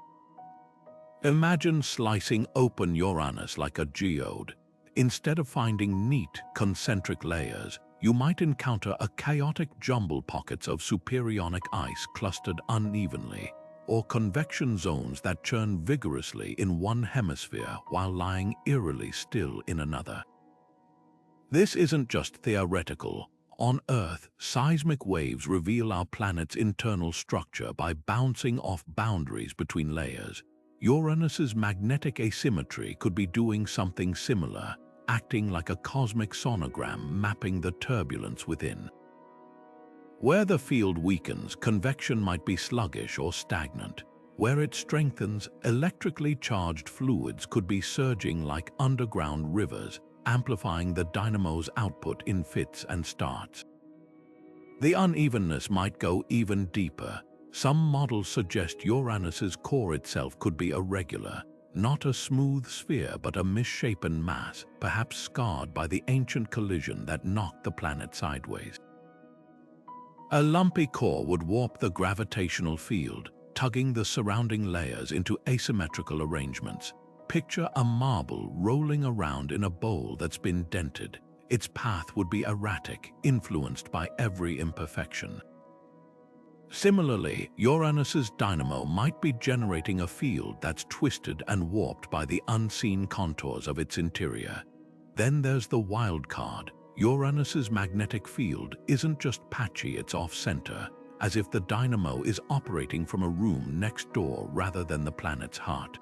Imagine slicing open Uranus like a geode. Instead of finding neat, concentric layers, you might encounter a chaotic jumble pockets of superionic ice clustered unevenly, or convection zones that churn vigorously in one hemisphere while lying eerily still in another. This isn't just theoretical. On Earth, seismic waves reveal our planet's internal structure by bouncing off boundaries between layers. Uranus's magnetic asymmetry could be doing something similar, acting like a cosmic sonogram mapping the turbulence within. Where the field weakens, convection might be sluggish or stagnant. Where it strengthens, electrically charged fluids could be surging like underground rivers, amplifying the dynamo's output in fits and starts. The unevenness might go even deeper. Some models suggest Uranus's core itself could be irregular, not a smooth sphere but a misshapen mass, perhaps scarred by the ancient collision that knocked the planet sideways. A lumpy core would warp the gravitational field, tugging the surrounding layers into asymmetrical arrangements. Picture a marble rolling around in a bowl that's been dented. Its path would be erratic, influenced by every imperfection. Similarly, Uranus's dynamo might be generating a field that's twisted and warped by the unseen contours of its interior. Then there's the wild card. Uranus's magnetic field isn't just patchy, it's off-center, as if the dynamo is operating from a room next door rather than the planet's heart.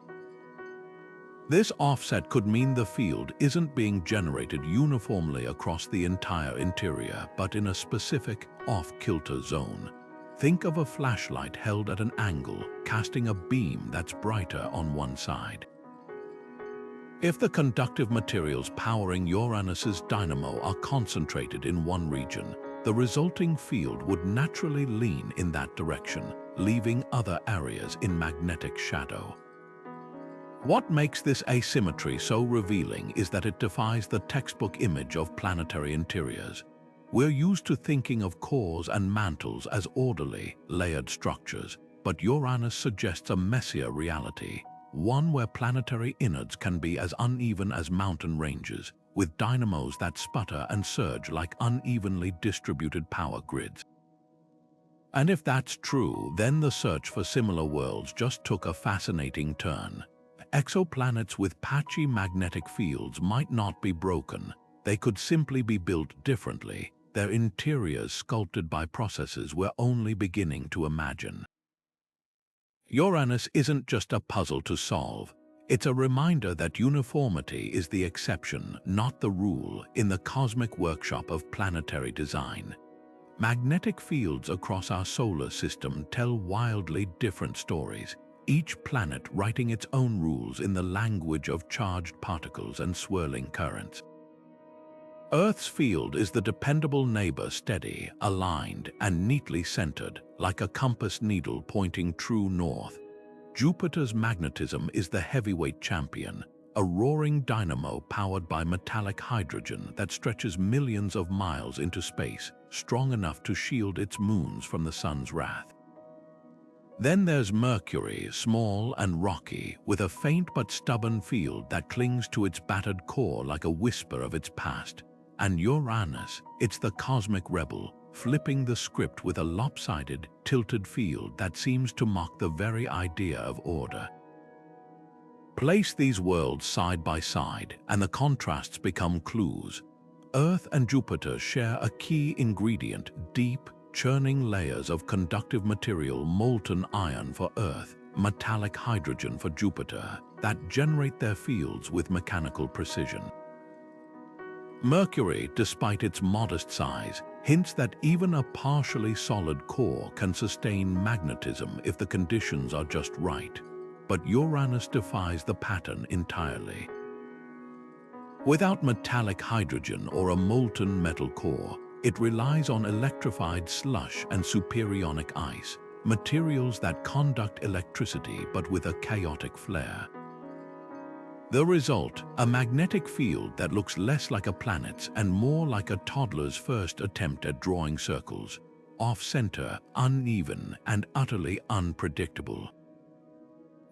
This offset could mean the field isn't being generated uniformly across the entire interior, but in a specific, off-kilter zone. Think of a flashlight held at an angle, casting a beam that's brighter on one side. If the conductive materials powering Uranus's dynamo are concentrated in one region, the resulting field would naturally lean in that direction, leaving other areas in magnetic shadow. What makes this asymmetry so revealing is that it defies the textbook image of planetary interiors. We're used to thinking of cores and mantles as orderly, layered structures, but Uranus suggests a messier reality, one where planetary innards can be as uneven as mountain ranges, with dynamos that sputter and surge like unevenly distributed power grids. And if that's true, then the search for similar worlds just took a fascinating turn. Exoplanets with patchy magnetic fields might not be broken. They could simply be built differently, their interiors sculpted by processes we're only beginning to imagine. Uranus isn't just a puzzle to solve. It's a reminder that uniformity is the exception, not the rule, in the cosmic workshop of planetary design. Magnetic fields across our solar system tell wildly different stories, each planet writing its own rules in the language of charged particles and swirling currents. Earth's field is the dependable neighbor, steady, aligned, and neatly centered, like a compass needle pointing true north. Jupiter's magnetism is the heavyweight champion, a roaring dynamo powered by metallic hydrogen that stretches millions of miles into space, strong enough to shield its moons from the sun's wrath. Then there's Mercury, small and rocky, with a faint but stubborn field that clings to its battered core like a whisper of its past. And Uranus, it's the cosmic rebel, flipping the script with a lopsided, tilted field that seems to mock the very idea of order. Place these worlds side by side, and the contrasts become clues. Earth and Jupiter share a key ingredient: deep, churning layers of conductive material, molten iron for Earth, metallic hydrogen for Jupiter, that generate their fields with mechanical precision. Mercury, despite its modest size, hints that even a partially solid core can sustain magnetism if the conditions are just right. But Uranus defies the pattern entirely. Without metallic hydrogen or a molten metal core, it relies on electrified slush and superionic ice, materials that conduct electricity but with a chaotic flare. The result, a magnetic field that looks less like a planet's and more like a toddler's first attempt at drawing circles, off-center, uneven, and utterly unpredictable.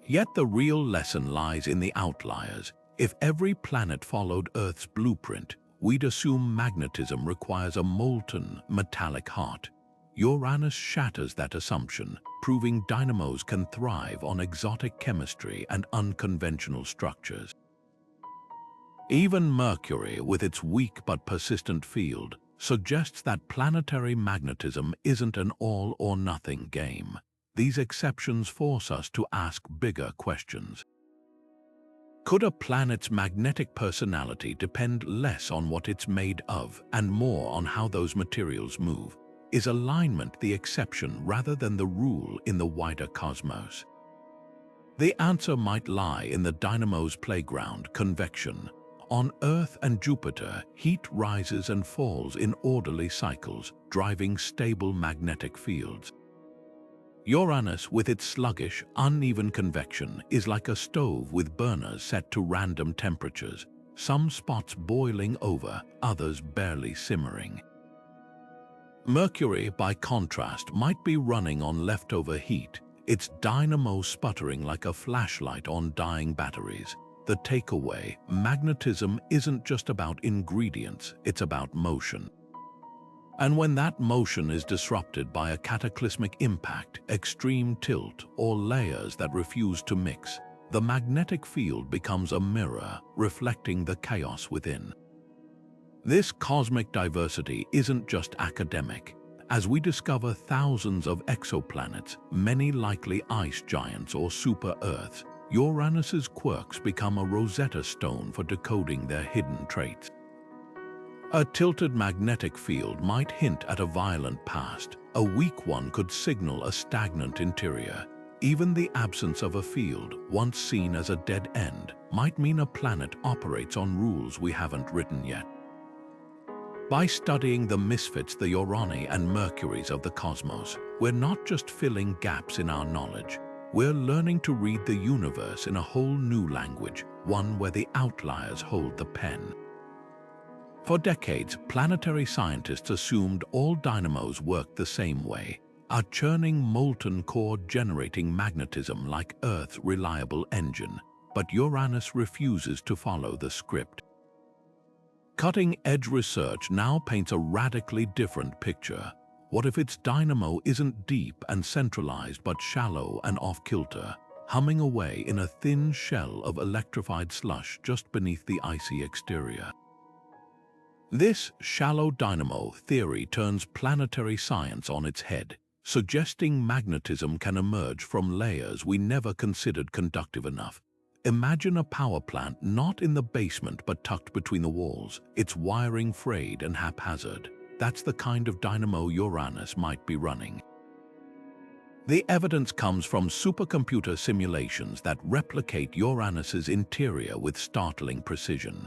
Yet the real lesson lies in the outliers. If every planet followed Earth's blueprint, we'd assume magnetism requires a molten, metallic heart. Uranus shatters that assumption, proving dynamos can thrive on exotic chemistry and unconventional structures. Even Mercury, with its weak but persistent field, suggests that planetary magnetism isn't an all-or-nothing game. These exceptions force us to ask bigger questions. Could a planet's magnetic personality depend less on what it's made of and more on how those materials move? Is alignment the exception rather than the rule in the wider cosmos? The answer might lie in the dynamo's playground, convection. On Earth and Jupiter, heat rises and falls in orderly cycles, driving stable magnetic fields. Uranus, with its sluggish, uneven convection, is like a stove with burners set to random temperatures, some spots boiling over, others barely simmering. Mercury, by contrast, might be running on leftover heat, its dynamo sputtering like a flashlight on dying batteries. The takeaway, magnetism isn't just about ingredients, it's about motion. And when that motion is disrupted by a cataclysmic impact, extreme tilt, or layers that refuse to mix, the magnetic field becomes a mirror, reflecting the chaos within. This cosmic diversity isn't just academic. As we discover thousands of exoplanets, many likely ice giants or super-Earths, Uranus's quirks become a Rosetta Stone for decoding their hidden traits. A tilted magnetic field might hint at a violent past. A weak one could signal a stagnant interior. Even the absence of a field, once seen as a dead end, might mean a planet operates on rules we haven't written yet. By studying the misfits, the Uranus and Mercuries of the cosmos, we're not just filling gaps in our knowledge. We're learning to read the universe in a whole new language, one where the outliers hold the pen. For decades, planetary scientists assumed all dynamos worked the same way, a churning molten core generating magnetism like Earth's reliable engine. But Uranus refuses to follow the script. Cutting-edge research now paints a radically different picture. What if its dynamo isn't deep and centralized but shallow and off-kilter, humming away in a thin shell of electrified slush just beneath the icy exterior? This shallow dynamo theory turns planetary science on its head, suggesting magnetism can emerge from layers we never considered conductive enough. Imagine a power plant not in the basement but tucked between the walls, its wiring frayed and haphazard. That's the kind of dynamo Uranus might be running. The evidence comes from supercomputer simulations that replicate Uranus's interior with startling precision.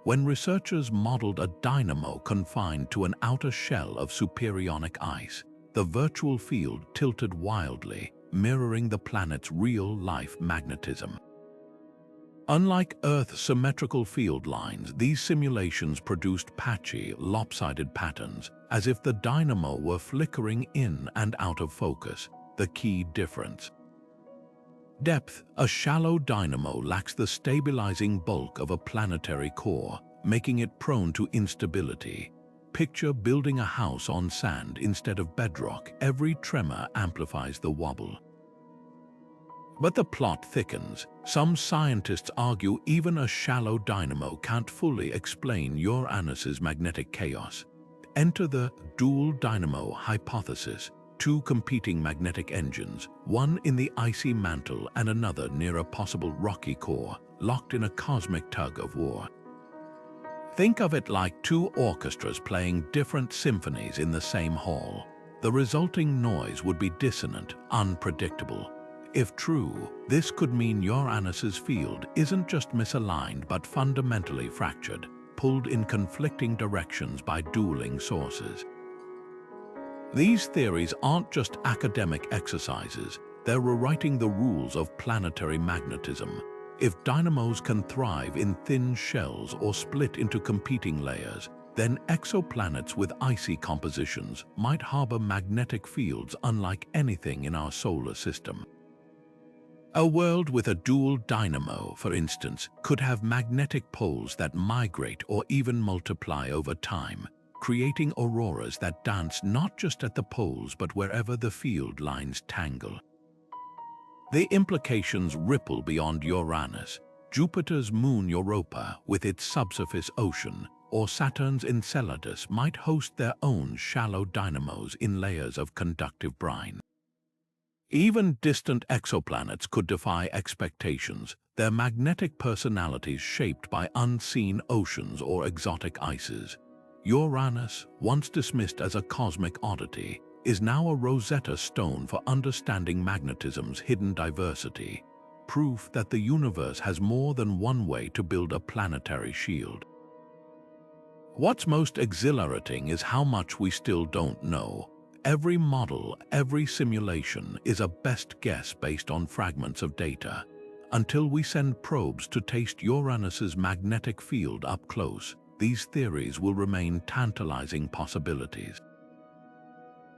When researchers modeled a dynamo confined to an outer shell of superionic ice, the virtual field tilted wildly, mirroring the planet's real-life magnetism. Unlike Earth's symmetrical field lines, these simulations produced patchy, lopsided patterns, as if the dynamo were flickering in and out of focus, the key difference. Depth. A shallow dynamo lacks the stabilizing bulk of a planetary core, making it prone to instability. Picture building a house on sand instead of bedrock. Every tremor amplifies the wobble. But the plot thickens. Some scientists argue even a shallow dynamo can't fully explain Uranus's magnetic chaos. Enter the dual dynamo hypothesis. Two competing magnetic engines, one in the icy mantle and another near a possible rocky core, locked in a cosmic tug-of-war. Think of it like two orchestras playing different symphonies in the same hall. The resulting noise would be dissonant, unpredictable. If true, this could mean Uranus's field isn't just misaligned but fundamentally fractured, pulled in conflicting directions by dueling sources. These theories aren't just academic exercises, they're rewriting the rules of planetary magnetism. If dynamos can thrive in thin shells or split into competing layers, then exoplanets with icy compositions might harbor magnetic fields unlike anything in our solar system. A world with a dual dynamo, for instance, could have magnetic poles that migrate or even multiply over time, creating auroras that dance not just at the poles but wherever the field lines tangle. The implications ripple beyond Uranus. Jupiter's moon Europa, with its subsurface ocean, or Saturn's Enceladus might host their own shallow dynamos in layers of conductive brine. Even distant exoplanets could defy expectations, their magnetic personalities shaped by unseen oceans or exotic ices. Uranus, once dismissed as a cosmic oddity, is now a Rosetta Stone for understanding magnetism's hidden diversity, proof that the universe has more than one way to build a planetary shield. What's most exhilarating is how much we still don't know. Every model, every simulation is a best guess based on fragments of data. Until we send probes to taste Uranus's magnetic field up close, these theories will remain tantalizing possibilities.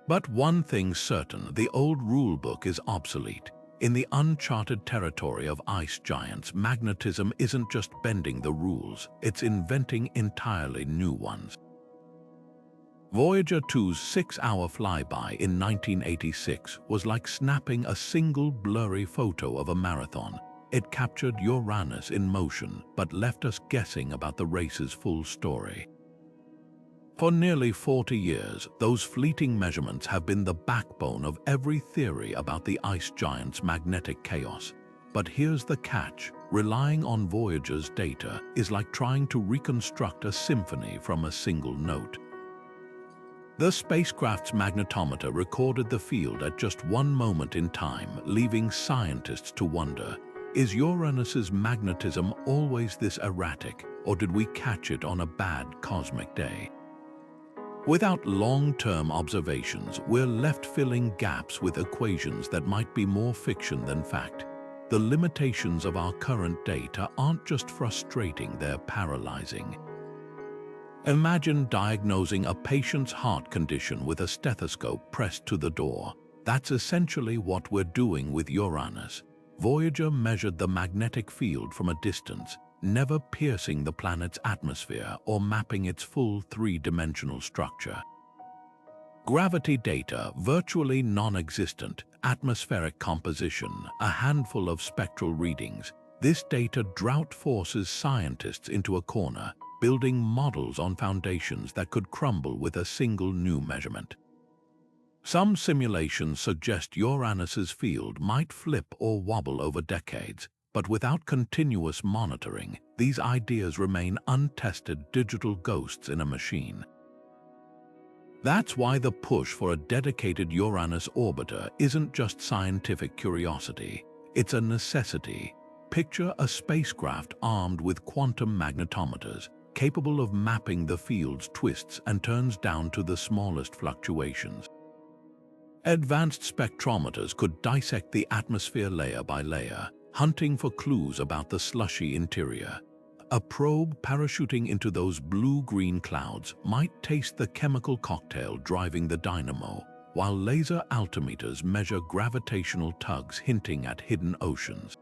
But one thing's certain, the old rulebook is obsolete. In the uncharted territory of ice giants, magnetism isn't just bending the rules, it's inventing entirely new ones. Voyager 2's 6-hour flyby in 1986 was like snapping a single blurry photo of a marathon. It captured Uranus in motion, but left us guessing about the race's full story. For nearly 40 years, those fleeting measurements have been the backbone of every theory about the ice giant's magnetic chaos. But here's the catch: relying on Voyager's data is like trying to reconstruct a symphony from a single note. The spacecraft's magnetometer recorded the field at just one moment in time, leaving scientists to wonder, is Uranus's magnetism always this erratic, or did we catch it on a bad cosmic day? Without long-term observations, we're left filling gaps with equations that might be more fiction than fact. The limitations of our current data aren't just frustrating, they're paralyzing. Imagine diagnosing a patient's heart condition with a stethoscope pressed to the door. That's essentially what we're doing with Uranus. Voyager measured the magnetic field from a distance, never piercing the planet's atmosphere or mapping its full three-dimensional structure. Gravity data, virtually non-existent, atmospheric composition, a handful of spectral readings. This data drought forces scientists into a corner, building models on foundations that could crumble with a single new measurement. Some simulations suggest Uranus's field might flip or wobble over decades, but without continuous monitoring, these ideas remain untested digital ghosts in a machine. That's why the push for a dedicated Uranus orbiter isn't just scientific curiosity, it's a necessity. Picture a spacecraft armed with quantum magnetometers, capable of mapping the field's twists and turns down to the smallest fluctuations. Advanced spectrometers could dissect the atmosphere layer by layer, hunting for clues about the slushy interior. A probe parachuting into those blue-green clouds might taste the chemical cocktail driving the dynamo, while laser altimeters measure gravitational tugs hinting at hidden oceans.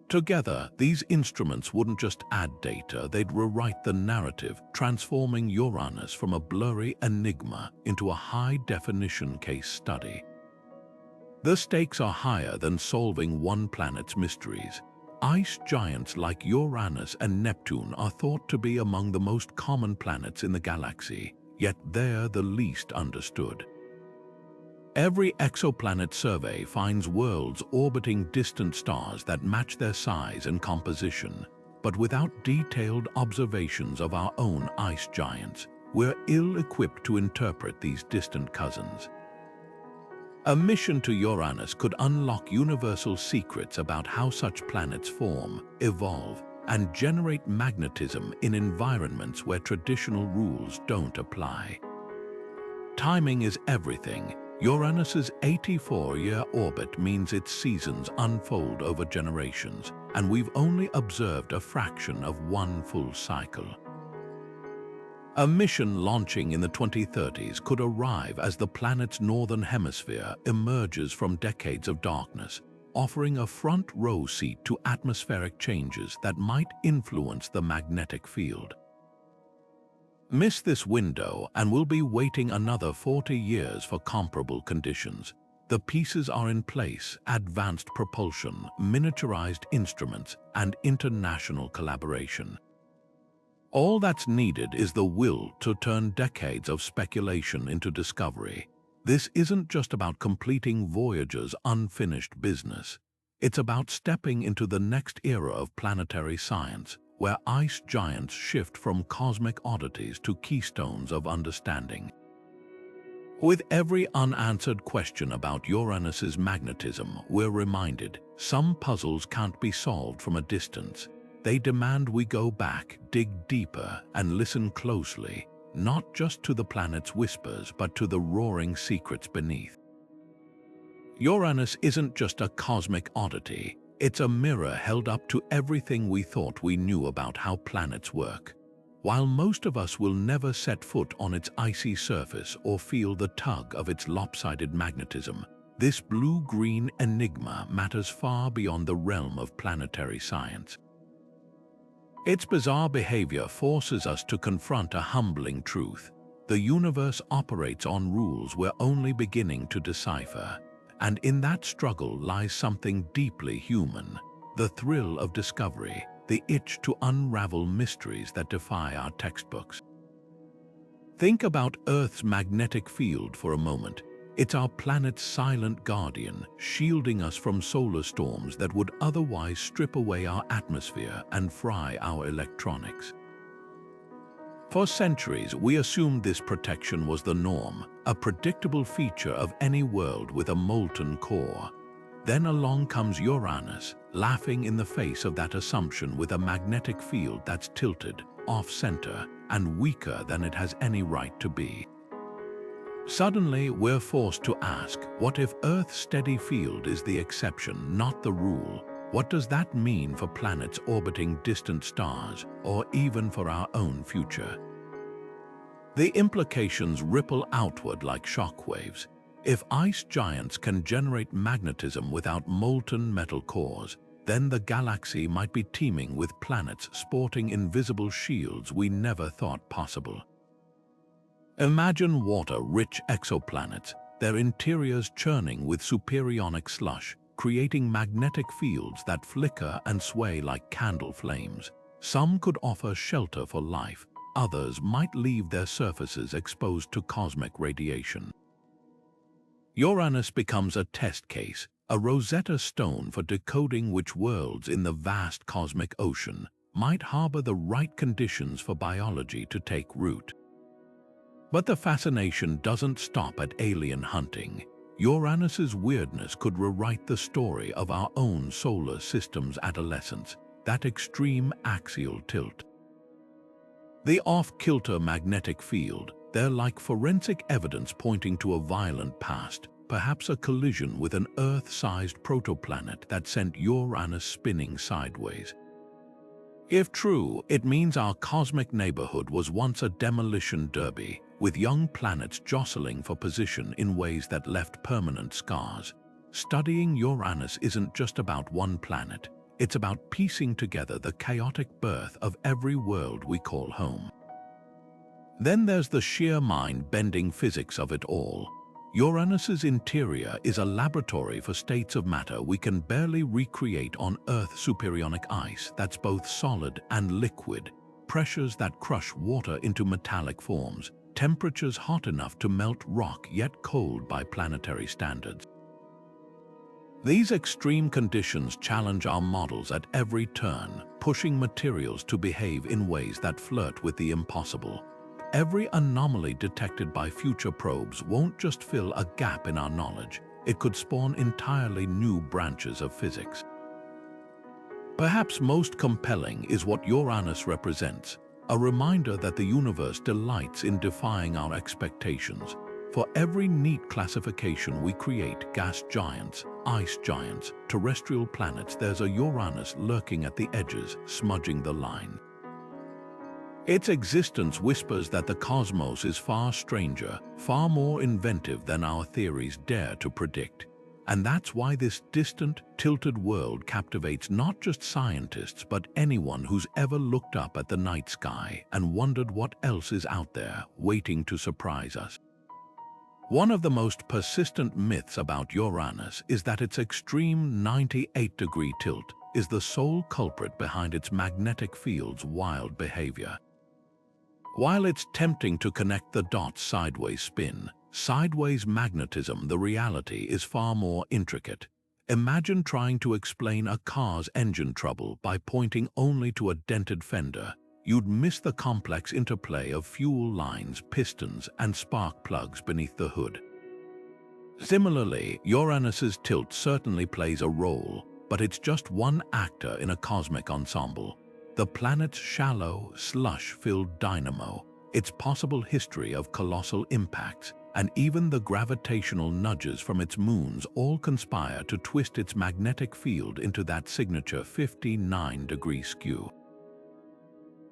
Together, these instruments wouldn't just add data, they'd rewrite the narrative, transforming Uranus from a blurry enigma into a high-definition case study. The stakes are higher than solving one planet's mysteries. Ice giants like Uranus and Neptune are thought to be among the most common planets in the galaxy, yet they're the least understood. Every exoplanet survey finds worlds orbiting distant stars that match their size and composition, but without detailed observations of our own ice giants, we're ill-equipped to interpret these distant cousins. A mission to Uranus could unlock universal secrets about how such planets form, evolve, and generate magnetism in environments where traditional rules don't apply. Timing is everything. Uranus's 84-year orbit means its seasons unfold over generations, and we've only observed a fraction of one full cycle. A mission launching in the 2030s could arrive as the planet's northern hemisphere emerges from decades of darkness, offering a front-row seat to atmospheric changes that might influence the magnetic field. Miss this window and we'll be waiting another 40 years for comparable conditions. The pieces are in place: advanced propulsion, miniaturized instruments, and international collaboration. All that's needed is the will to turn decades of speculation into discovery. This isn't just about completing Voyager's unfinished business. It's about stepping into the next era of planetary science, where ice giants shift from cosmic oddities to keystones of understanding. With every unanswered question about Uranus's magnetism, we're reminded some puzzles can't be solved from a distance. They demand we go back, dig deeper, and listen closely, not just to the planet's whispers, but to the roaring secrets beneath. Uranus isn't just a cosmic oddity. It's a mirror held up to everything we thought we knew about how planets work. While most of us will never set foot on its icy surface or feel the tug of its lopsided magnetism, this blue-green enigma matters far beyond the realm of planetary science. Its bizarre behavior forces us to confront a humbling truth. The universe operates on rules we're only beginning to decipher, and in that struggle lies something deeply human: the thrill of discovery, the itch to unravel mysteries that defy our textbooks. Think about Earth's magnetic field for a moment. It's our planet's silent guardian, shielding us from solar storms that would otherwise strip away our atmosphere and fry our electronics. For centuries, we assumed this protection was the norm, a predictable feature of any world with a molten core. Then along comes Uranus, laughing in the face of that assumption with a magnetic field that's tilted, off-center, and weaker than it has any right to be. Suddenly, we're forced to ask, what if Earth's steady field is the exception, not the rule? What does that mean for planets orbiting distant stars, or even for our own future? The implications ripple outward like shockwaves. If ice giants can generate magnetism without molten metal cores, then the galaxy might be teeming with planets sporting invisible shields we never thought possible. Imagine water-rich exoplanets, their interiors churning with superionic slush, creating magnetic fields that flicker and sway like candle flames. Some could offer shelter for life, others might leave their surfaces exposed to cosmic radiation. Uranus becomes a test case, a Rosetta Stone for decoding which worlds in the vast cosmic ocean might harbor the right conditions for biology to take root. But the fascination doesn't stop at alien hunting. Uranus's weirdness could rewrite the story of our own solar system's adolescence, that extreme axial tilt. The off-kilter magnetic field, they're like forensic evidence pointing to a violent past, perhaps a collision with an Earth-sized protoplanet that sent Uranus spinning sideways. If true, it means our cosmic neighborhood was once a demolition derby, with young planets jostling for position in ways that left permanent scars. Studying Uranus isn't just about one planet. It's about piecing together the chaotic birth of every world we call home. Then there's the sheer mind-bending physics of it all. Uranus's interior is a laboratory for states of matter we can barely recreate on Earth's superionic ice that's both solid and liquid, pressures that crush water into metallic forms, temperatures hot enough to melt rock yet cold by planetary standards. These extreme conditions challenge our models at every turn, pushing materials to behave in ways that flirt with the impossible. Every anomaly detected by future probes won't just fill a gap in our knowledge, it could spawn entirely new branches of physics. Perhaps most compelling is what Uranus represents, a reminder that the universe delights in defying our expectations. For every neat classification we create, gas giants, ice giants, terrestrial planets, there's a Uranus lurking at the edges, smudging the line. Its existence whispers that the cosmos is far stranger, far more inventive than our theories dare to predict. And that's why this distant, tilted world captivates not just scientists but anyone who's ever looked up at the night sky and wondered what else is out there waiting to surprise us. One of the most persistent myths about Uranus is that its extreme 98-degree tilt is the sole culprit behind its magnetic field's wild behavior. While it's tempting to connect the dots sideways magnetism, the reality is far more intricate. Imagine trying to explain a car's engine trouble by pointing only to a dented fender. You'd miss the complex interplay of fuel lines, pistons, and spark plugs beneath the hood. Similarly, Uranus's tilt certainly plays a role, but it's just one actor in a cosmic ensemble. The planet's shallow, slush-filled dynamo, its possible history of colossal impacts, and even the gravitational nudges from its moons all conspire to twist its magnetic field into that signature 59-degree skew.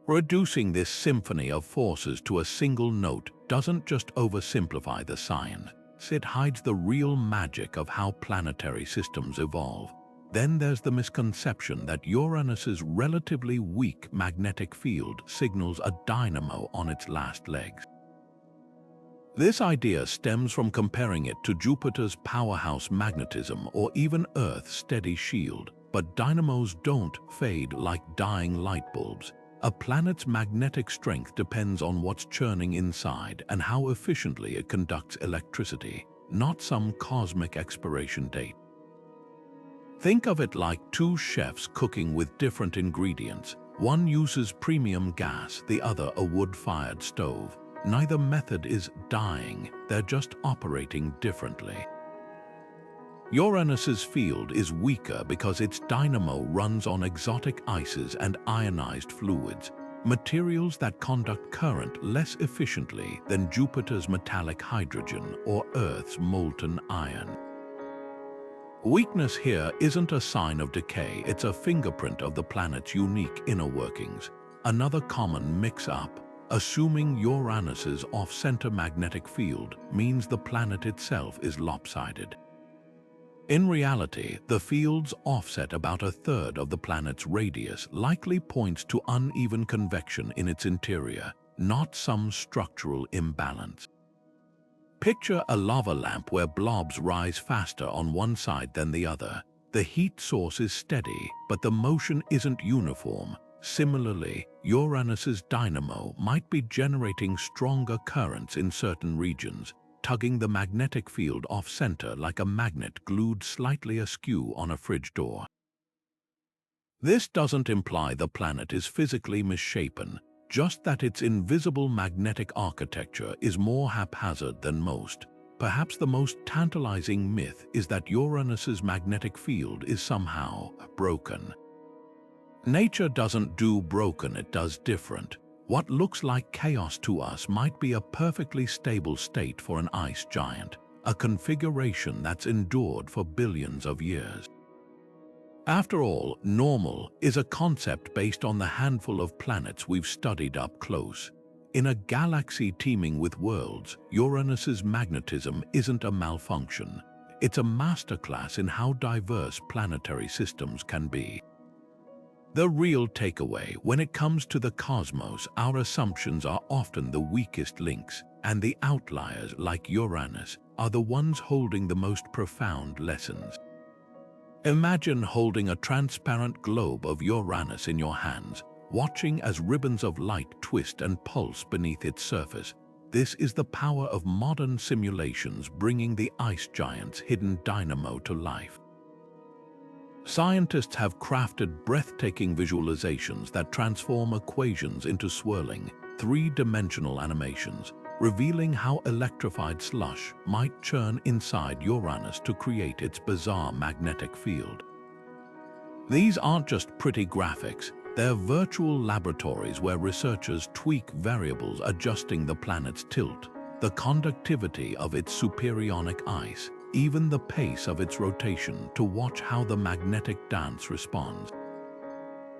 Reducing this symphony of forces to a single note doesn't just oversimplify the science, it hides the real magic of how planetary systems evolve. Then there's the misconception that Uranus's relatively weak magnetic field signals a dynamo on its last legs. This idea stems from comparing it to Jupiter's powerhouse magnetism or even Earth's steady shield, but dynamos don't fade like dying light bulbs. A planet's magnetic strength depends on what's churning inside and how efficiently it conducts electricity, not some cosmic expiration date. Think of it like two chefs cooking with different ingredients. One uses premium gas, the other a wood-fired stove. Neither method is dying, they're just operating differently. Uranus's field is weaker because its dynamo runs on exotic ices and ionized fluids, materials that conduct current less efficiently than Jupiter's metallic hydrogen or Earth's molten iron. Weakness here isn't a sign of decay, it's a fingerprint of the planet's unique inner workings. Another common mix-up, assuming Uranus's off-center magnetic field means the planet itself is lopsided. In reality, the field's offset about a third of the planet's radius likely points to uneven convection in its interior, not some structural imbalance. Picture a lava lamp where blobs rise faster on one side than the other. The heat source is steady, but the motion isn't uniform. Similarly, Uranus's dynamo might be generating stronger currents in certain regions, tugging the magnetic field off-center like a magnet glued slightly askew on a fridge door. This doesn't imply the planet is physically misshapen, just that its invisible magnetic architecture is more haphazard than most. Perhaps the most tantalizing myth is that Uranus's magnetic field is somehow broken. Nature doesn't do broken, it does different. What looks like chaos to us might be a perfectly stable state for an ice giant, a configuration that's endured for billions of years. After all, normal is a concept based on the handful of planets we've studied up close. In a galaxy teeming with worlds, Uranus's magnetism isn't a malfunction. It's a masterclass in how diverse planetary systems can be. The real takeaway: when it comes to the cosmos, our assumptions are often the weakest links, and the outliers, like Uranus, are the ones holding the most profound lessons. Imagine holding a transparent globe of Uranus in your hands, watching as ribbons of light twist and pulse beneath its surface. This is the power of modern simulations bringing the ice giant's hidden dynamo to life. Scientists have crafted breathtaking visualizations that transform equations into swirling, three-dimensional animations, revealing how electrified slush might churn inside Uranus to create its bizarre magnetic field. These aren't just pretty graphics, they're virtual laboratories where researchers tweak variables adjusting the planet's tilt. the conductivity of its superionic ice, even the pace of its rotation to watch how the magnetic dance responds.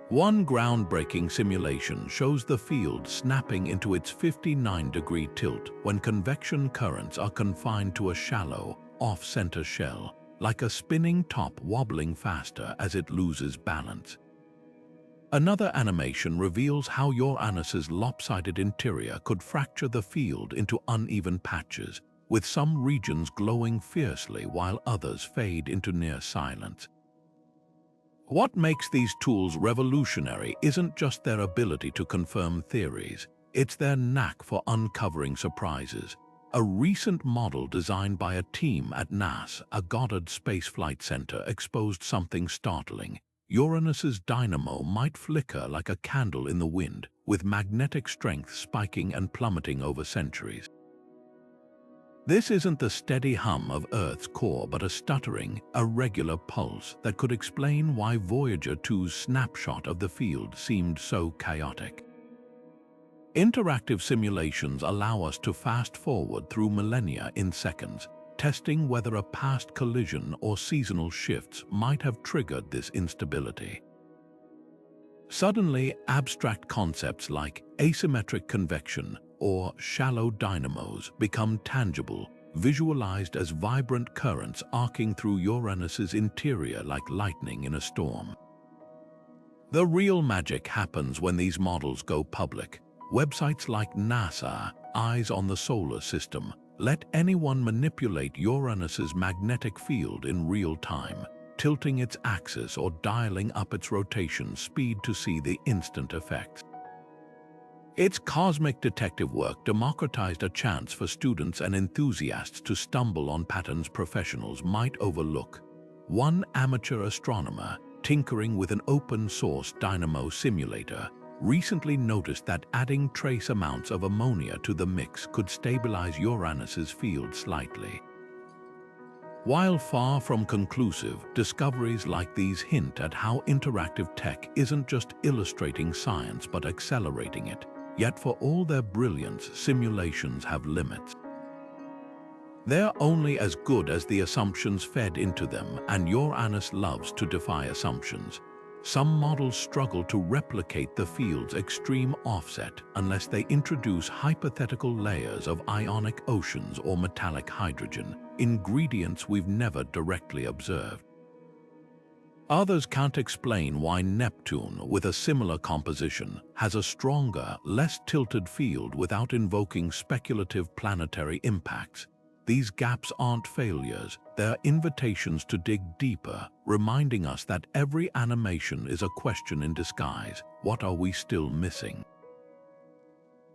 One groundbreaking simulation shows the field snapping into its 59-degree tilt when convection currents are confined to a shallow, off-center shell, like a spinning top wobbling faster as it loses balance. Another animation reveals how Uranus's lopsided interior could fracture the field into uneven patches, with some regions glowing fiercely while others fade into near silence. What makes these tools revolutionary isn't just their ability to confirm theories, it's their knack for uncovering surprises. A recent model designed by a team at NASA, a Goddard Space Flight Center, exposed something startling. Uranus's dynamo might flicker like a candle in the wind, with magnetic strength spiking and plummeting over centuries. This isn't the steady hum of Earth's core, but a stuttering, irregular pulse that could explain why Voyager 2's snapshot of the field seemed so chaotic. Interactive simulations allow us to fast-forward through millennia in seconds, testing whether a past collision or seasonal shifts might have triggered this instability. Suddenly, abstract concepts like asymmetric convection or shallow dynamos become tangible, visualized as vibrant currents arcing through Uranus's interior like lightning in a storm. The real magic happens when these models go public. Websites like NASA, Eyes on the Solar System, let anyone manipulate Uranus's magnetic field in real time, tilting its axis or dialing up its rotation speed to see the instant effects. Its cosmic detective work democratized a chance for students and enthusiasts to stumble on patterns professionals might overlook. One amateur astronomer, tinkering with an open-source Dynamo simulator, recently noticed that adding trace amounts of ammonia to the mix could stabilize Uranus's field slightly. While far from conclusive, discoveries like these hint at how interactive tech isn't just illustrating science but accelerating it. Yet for all their brilliance, simulations have limits. They're only as good as the assumptions fed into them, and Uranus loves to defy assumptions. Some models struggle to replicate the field's extreme offset unless they introduce hypothetical layers of ionic oceans or metallic hydrogen, ingredients we've never directly observed. Others can't explain why Neptune, with a similar composition, has a stronger, less tilted field without invoking speculative planetary impacts. These gaps aren't failures, they're invitations to dig deeper, reminding us that every animation is a question in disguise. What are we still missing?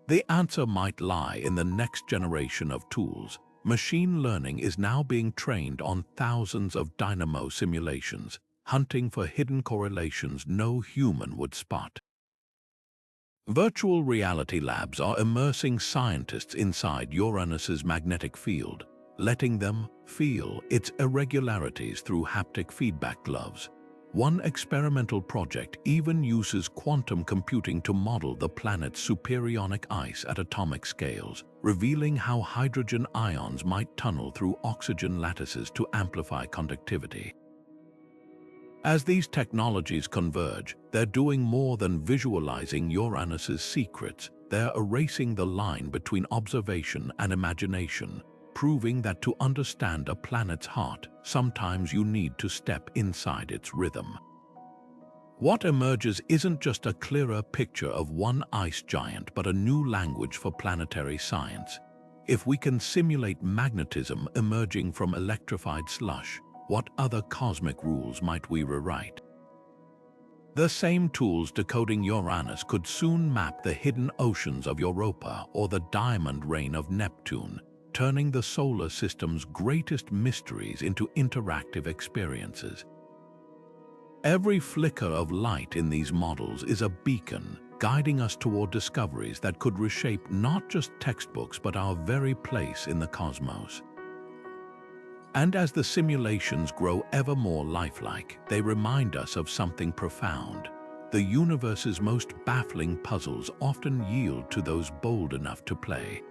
The answer might lie in the next generation of tools. Machine learning is now being trained on thousands of Dynamo simulations, hunting for hidden correlations no human would spot. Virtual reality labs are immersing scientists inside Uranus's magnetic field, letting them feel its irregularities through haptic feedback gloves. One experimental project even uses quantum computing to model the planet's superionic ice at atomic scales, revealing how hydrogen ions might tunnel through oxygen lattices to amplify conductivity. As these technologies converge, they're doing more than visualizing Uranus's secrets. They're erasing the line between observation and imagination, proving that to understand a planet's heart, sometimes you need to step inside its rhythm. What emerges isn't just a clearer picture of one ice giant, but a new language for planetary science. If we can simulate magnetism emerging from electrified slush, what other cosmic rules might we rewrite? The same tools decoding Uranus could soon map the hidden oceans of Europa or the diamond rain of Neptune, turning the solar system's greatest mysteries into interactive experiences. Every flicker of light in these models is a beacon, guiding us toward discoveries that could reshape not just textbooks but our very place in the cosmos. And as the simulations grow ever more lifelike, they remind us of something profound. The universe's most baffling puzzles often yield to those bold enough to play.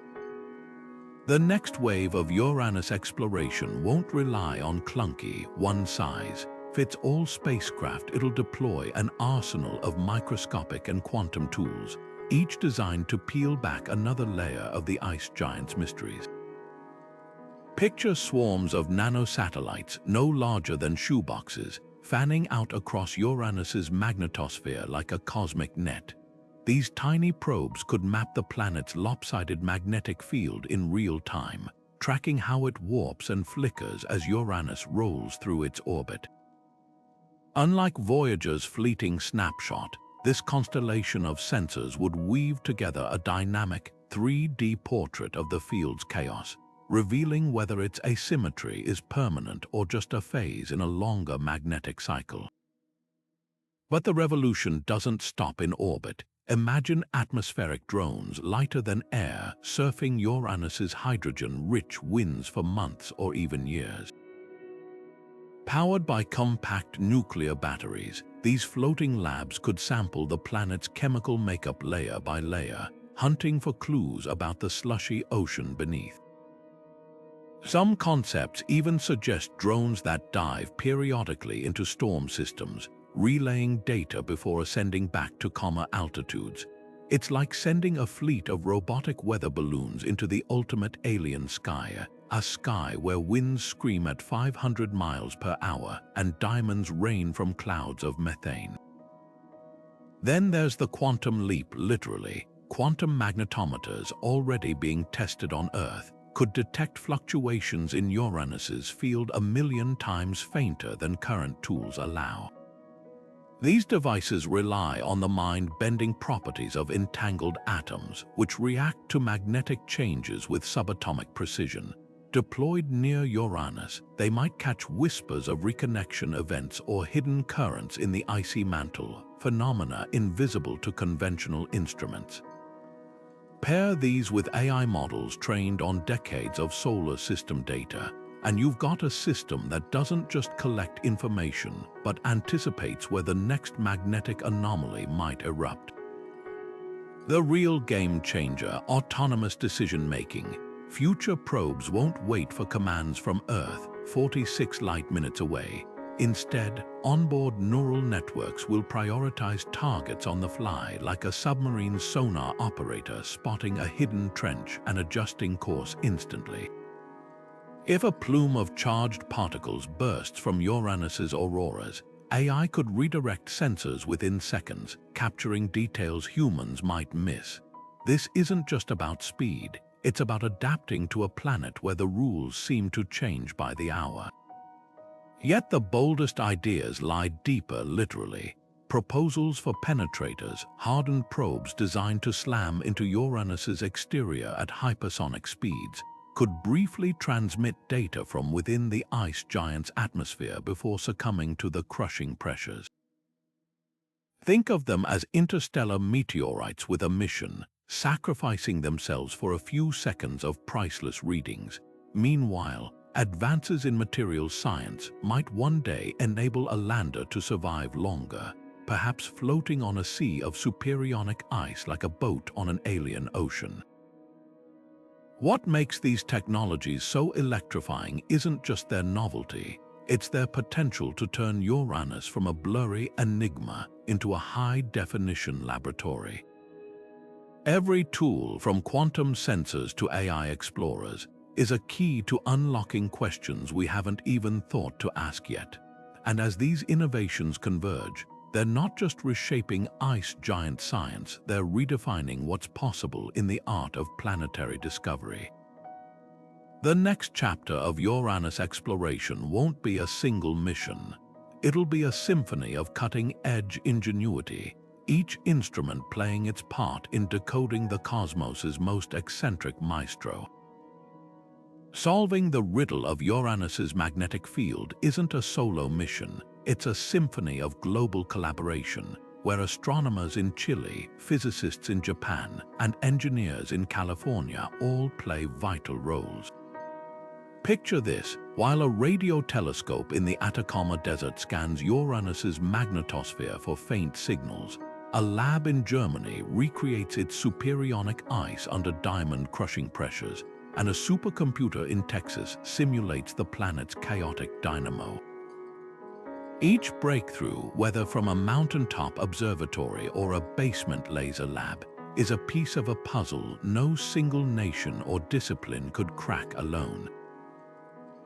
The next wave of Uranus exploration won't rely on clunky, one-size-fits-all spacecraft. It'll deploy an arsenal of microscopic and quantum tools, each designed to peel back another layer of the ice giant's mysteries. Picture swarms of nanosatellites no larger than shoeboxes, fanning out across Uranus's magnetosphere like a cosmic net. These tiny probes could map the planet's lopsided magnetic field in real time, tracking how it warps and flickers as Uranus rolls through its orbit. Unlike Voyager's fleeting snapshot, this constellation of sensors would weave together a dynamic 3D portrait of the field's chaos, revealing whether its asymmetry is permanent or just a phase in a longer magnetic cycle. But the revolution doesn't stop in orbit. Imagine atmospheric drones lighter than air surfing Uranus's hydrogen-rich winds for months or even years. Powered by compact nuclear batteries, these floating labs could sample the planet's chemical makeup layer by layer, hunting for clues about the slushy ocean beneath. Some concepts even suggest drones that dive periodically into storm systems, relaying data before ascending back to calmer altitudes. It's like sending a fleet of robotic weather balloons into the ultimate alien sky, a sky where winds scream at 500 miles per hour and diamonds rain from clouds of methane. Then there's the quantum leap, literally. Quantum magnetometers already being tested on Earth could detect fluctuations in Uranus's field 1,000,000 times fainter than current tools allow. These devices rely on the mind-bending properties of entangled atoms, which react to magnetic changes with subatomic precision. Deployed near Uranus, they might catch whispers of reconnection events or hidden currents in the icy mantle, phenomena invisible to conventional instruments. Pair these with AI models trained on decades of solar system data, and you've got a system that doesn't just collect information, but anticipates where the next magnetic anomaly might erupt. The real game changer: autonomous decision-making. Future probes won't wait for commands from Earth, 46 light-minutes away. Instead, onboard neural networks will prioritize targets on the fly, like a submarine sonar operator spotting a hidden trench and adjusting course instantly. If a plume of charged particles bursts from Uranus's auroras, AI could redirect sensors within seconds, capturing details humans might miss. This isn't just about speed, it's about adapting to a planet where the rules seem to change by the hour. Yet the boldest ideas lie deeper, literally. Proposals for penetrators, hardened probes designed to slam into Uranus's exterior at hypersonic speeds, could briefly transmit data from within the ice giant's atmosphere before succumbing to the crushing pressures. Think of them as interstellar meteorites with a mission, sacrificing themselves for a few seconds of priceless readings. Meanwhile, advances in material science might one day enable a lander to survive longer, perhaps floating on a sea of superionic ice like a boat on an alien ocean. What makes these technologies so electrifying isn't just their novelty, it's their potential to turn Uranus from a blurry enigma into a high-definition laboratory. Every tool, from quantum sensors to AI explorers, is a key to unlocking questions we haven't even thought to ask yet. And as these innovations converge, they're not just reshaping ice giant science, they're redefining what's possible in the art of planetary discovery. The next chapter of Uranus exploration won't be a single mission. It'll be a symphony of cutting-edge ingenuity, each instrument playing its part in decoding the cosmos's most eccentric maestro. Solving the riddle of Uranus's magnetic field isn't a solo mission. It's a symphony of global collaboration, where astronomers in Chile, physicists in Japan, and engineers in California all play vital roles. Picture this: while a radio telescope in the Atacama Desert scans Uranus's magnetosphere for faint signals, a lab in Germany recreates its superionic ice under diamond-crushing pressures, and a supercomputer in Texas simulates the planet's chaotic dynamo. Each breakthrough, whether from a mountaintop observatory or a basement laser lab, is a piece of a puzzle no single nation or discipline could crack alone.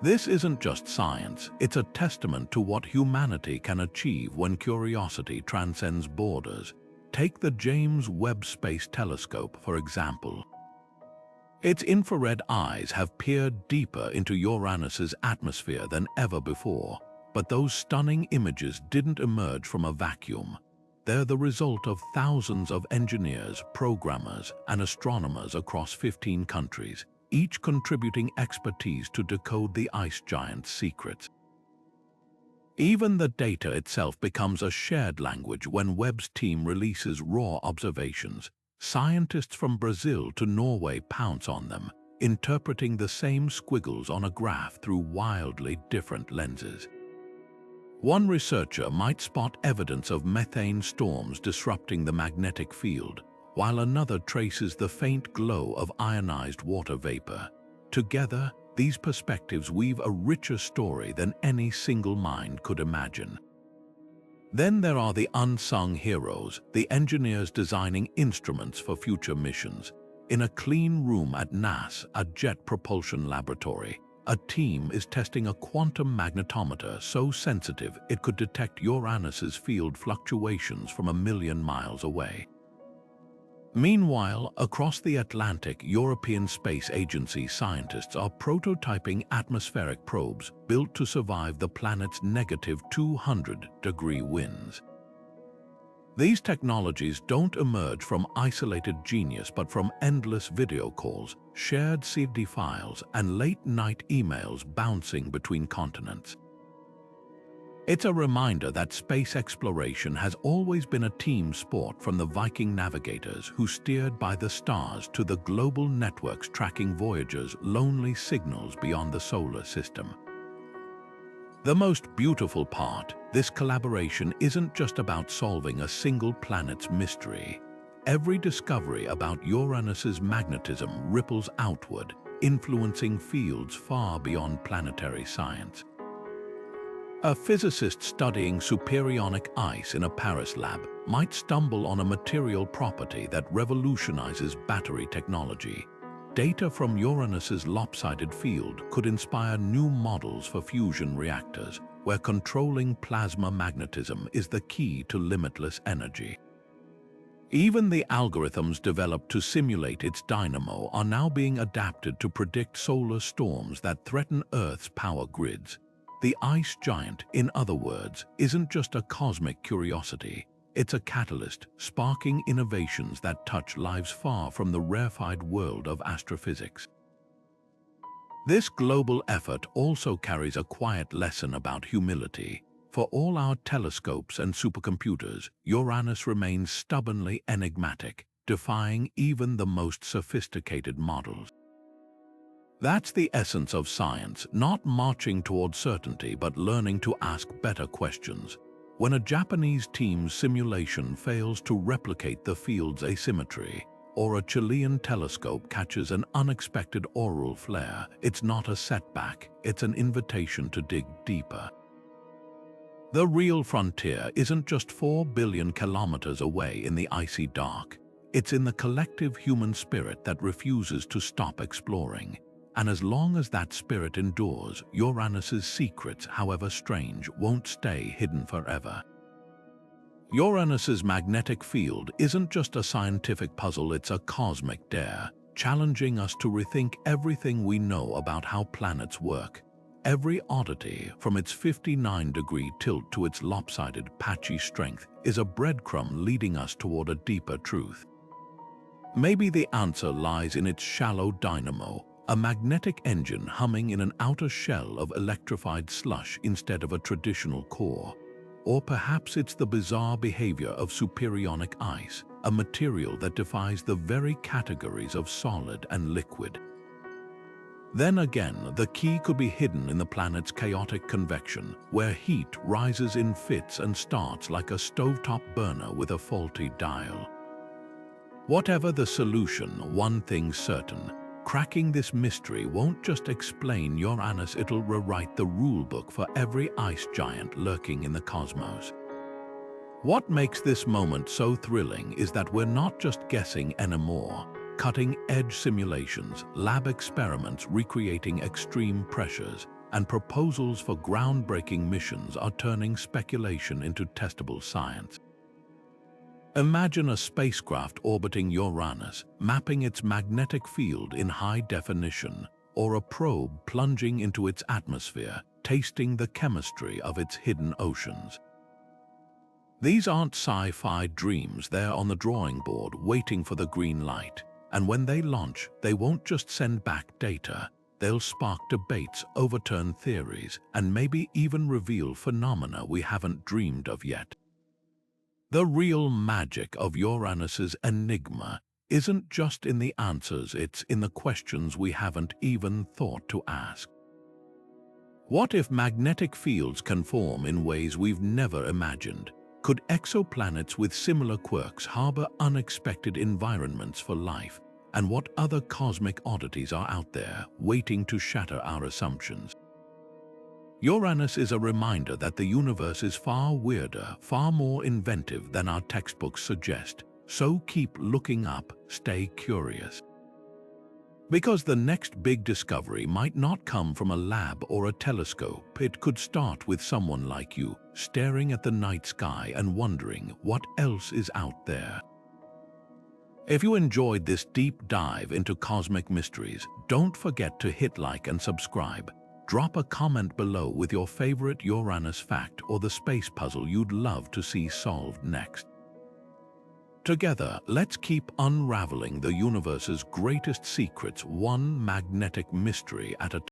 This isn't just science, it's a testament to what humanity can achieve when curiosity transcends borders. Take the James Webb Space Telescope, for example. Its infrared eyes have peered deeper into Uranus's atmosphere than ever before, but those stunning images didn't emerge from a vacuum. They're the result of thousands of engineers, programmers, and astronomers across 15 countries, each contributing expertise to decode the ice giant's secrets. Even the data itself becomes a shared language when Webb's team releases raw observations. Scientists from Brazil to Norway pounce on them, interpreting the same squiggles on a graph through wildly different lenses. One researcher might spot evidence of methane storms disrupting the magnetic field, while another traces the faint glow of ionized water vapor. Together, these perspectives weave a richer story than any single mind could imagine. Then there are the unsung heroes, the engineers designing instruments for future missions. In a clean room at NASA, a jet propulsion laboratory, a team is testing a quantum magnetometer so sensitive it could detect Uranus's field fluctuations from 1,000,000 miles away. Meanwhile, across the Atlantic, European Space Agency scientists are prototyping atmospheric probes built to survive the planet's negative 200-degree winds. These technologies don't emerge from isolated genius but from endless video calls, shared CD files, and late-night emails bouncing between continents. It's a reminder that space exploration has always been a team sport, from the Viking navigators who steered by the stars to the global networks tracking Voyager's lonely signals beyond the solar system. The most beautiful part, this collaboration isn't just about solving a single planet's mystery. Every discovery about Uranus's magnetism ripples outward, influencing fields far beyond planetary science. A physicist studying superionic ice in a Paris lab might stumble on a material property that revolutionizes battery technology. Data from Uranus's lopsided field could inspire new models for fusion reactors, where controlling plasma magnetism is the key to limitless energy. Even the algorithms developed to simulate its dynamo are now being adapted to predict solar storms that threaten Earth's power grids. The ice giant, in other words, isn't just a cosmic curiosity. It's a catalyst, sparking innovations that touch lives far from the rarefied world of astrophysics. This global effort also carries a quiet lesson about humility. For all our telescopes and supercomputers, Uranus remains stubbornly enigmatic, defying even the most sophisticated models. That's the essence of science, not marching toward certainty but learning to ask better questions. When a Japanese team's simulation fails to replicate the field's asymmetry, or a Chilean telescope catches an unexpected auroral flare, it's not a setback, it's an invitation to dig deeper. The real frontier isn't just 4 billion kilometers away in the icy dark. It's in the collective human spirit that refuses to stop exploring. And as long as that spirit endures, Uranus's secrets, however strange, won't stay hidden forever. Uranus's magnetic field isn't just a scientific puzzle, it's a cosmic dare, challenging us to rethink everything we know about how planets work. Every oddity, from its 59-degree tilt to its lopsided, patchy strength, is a breadcrumb leading us toward a deeper truth. Maybe the answer lies in its shallow dynamo, a magnetic engine humming in an outer shell of electrified slush instead of a traditional core. Or perhaps it's the bizarre behavior of superionic ice, a material that defies the very categories of solid and liquid. Then again, the key could be hidden in the planet's chaotic convection, where heat rises in fits and starts like a stovetop burner with a faulty dial. Whatever the solution, one thing's certain: Cracking this mystery won't just explain Uranus, it'll rewrite the rulebook for every ice giant lurking in the cosmos. What makes this moment so thrilling is that we're not just guessing anymore. Cutting-edge simulations, lab experiments recreating extreme pressures, and proposals for groundbreaking missions are turning speculation into testable science. Imagine a spacecraft orbiting Uranus, mapping its magnetic field in high definition, or a probe plunging into its atmosphere, tasting the chemistry of its hidden oceans. These aren't sci-fi dreams, they're on the drawing board waiting for the green light. And when they launch, they won't just send back data, they'll spark debates, overturn theories, and maybe even reveal phenomena we haven't dreamed of yet. The real magic of Uranus's enigma isn't just in the answers, it's in the questions we haven't even thought to ask. What if magnetic fields can form in ways we've never imagined? Could exoplanets with similar quirks harbor unexpected environments for life? And what other cosmic oddities are out there, waiting to shatter our assumptions? Uranus is a reminder that the universe is far weirder, far more inventive than our textbooks suggest. So keep looking up, stay curious. Because the next big discovery might not come from a lab or a telescope, it could start with someone like you, staring at the night sky and wondering what else is out there. If you enjoyed this deep dive into cosmic mysteries, don't forget to hit like and subscribe. Drop a comment below with your favorite Uranus fact or the space puzzle you'd love to see solved next. Together, let's keep unraveling the universe's greatest secrets, one magnetic mystery at a time.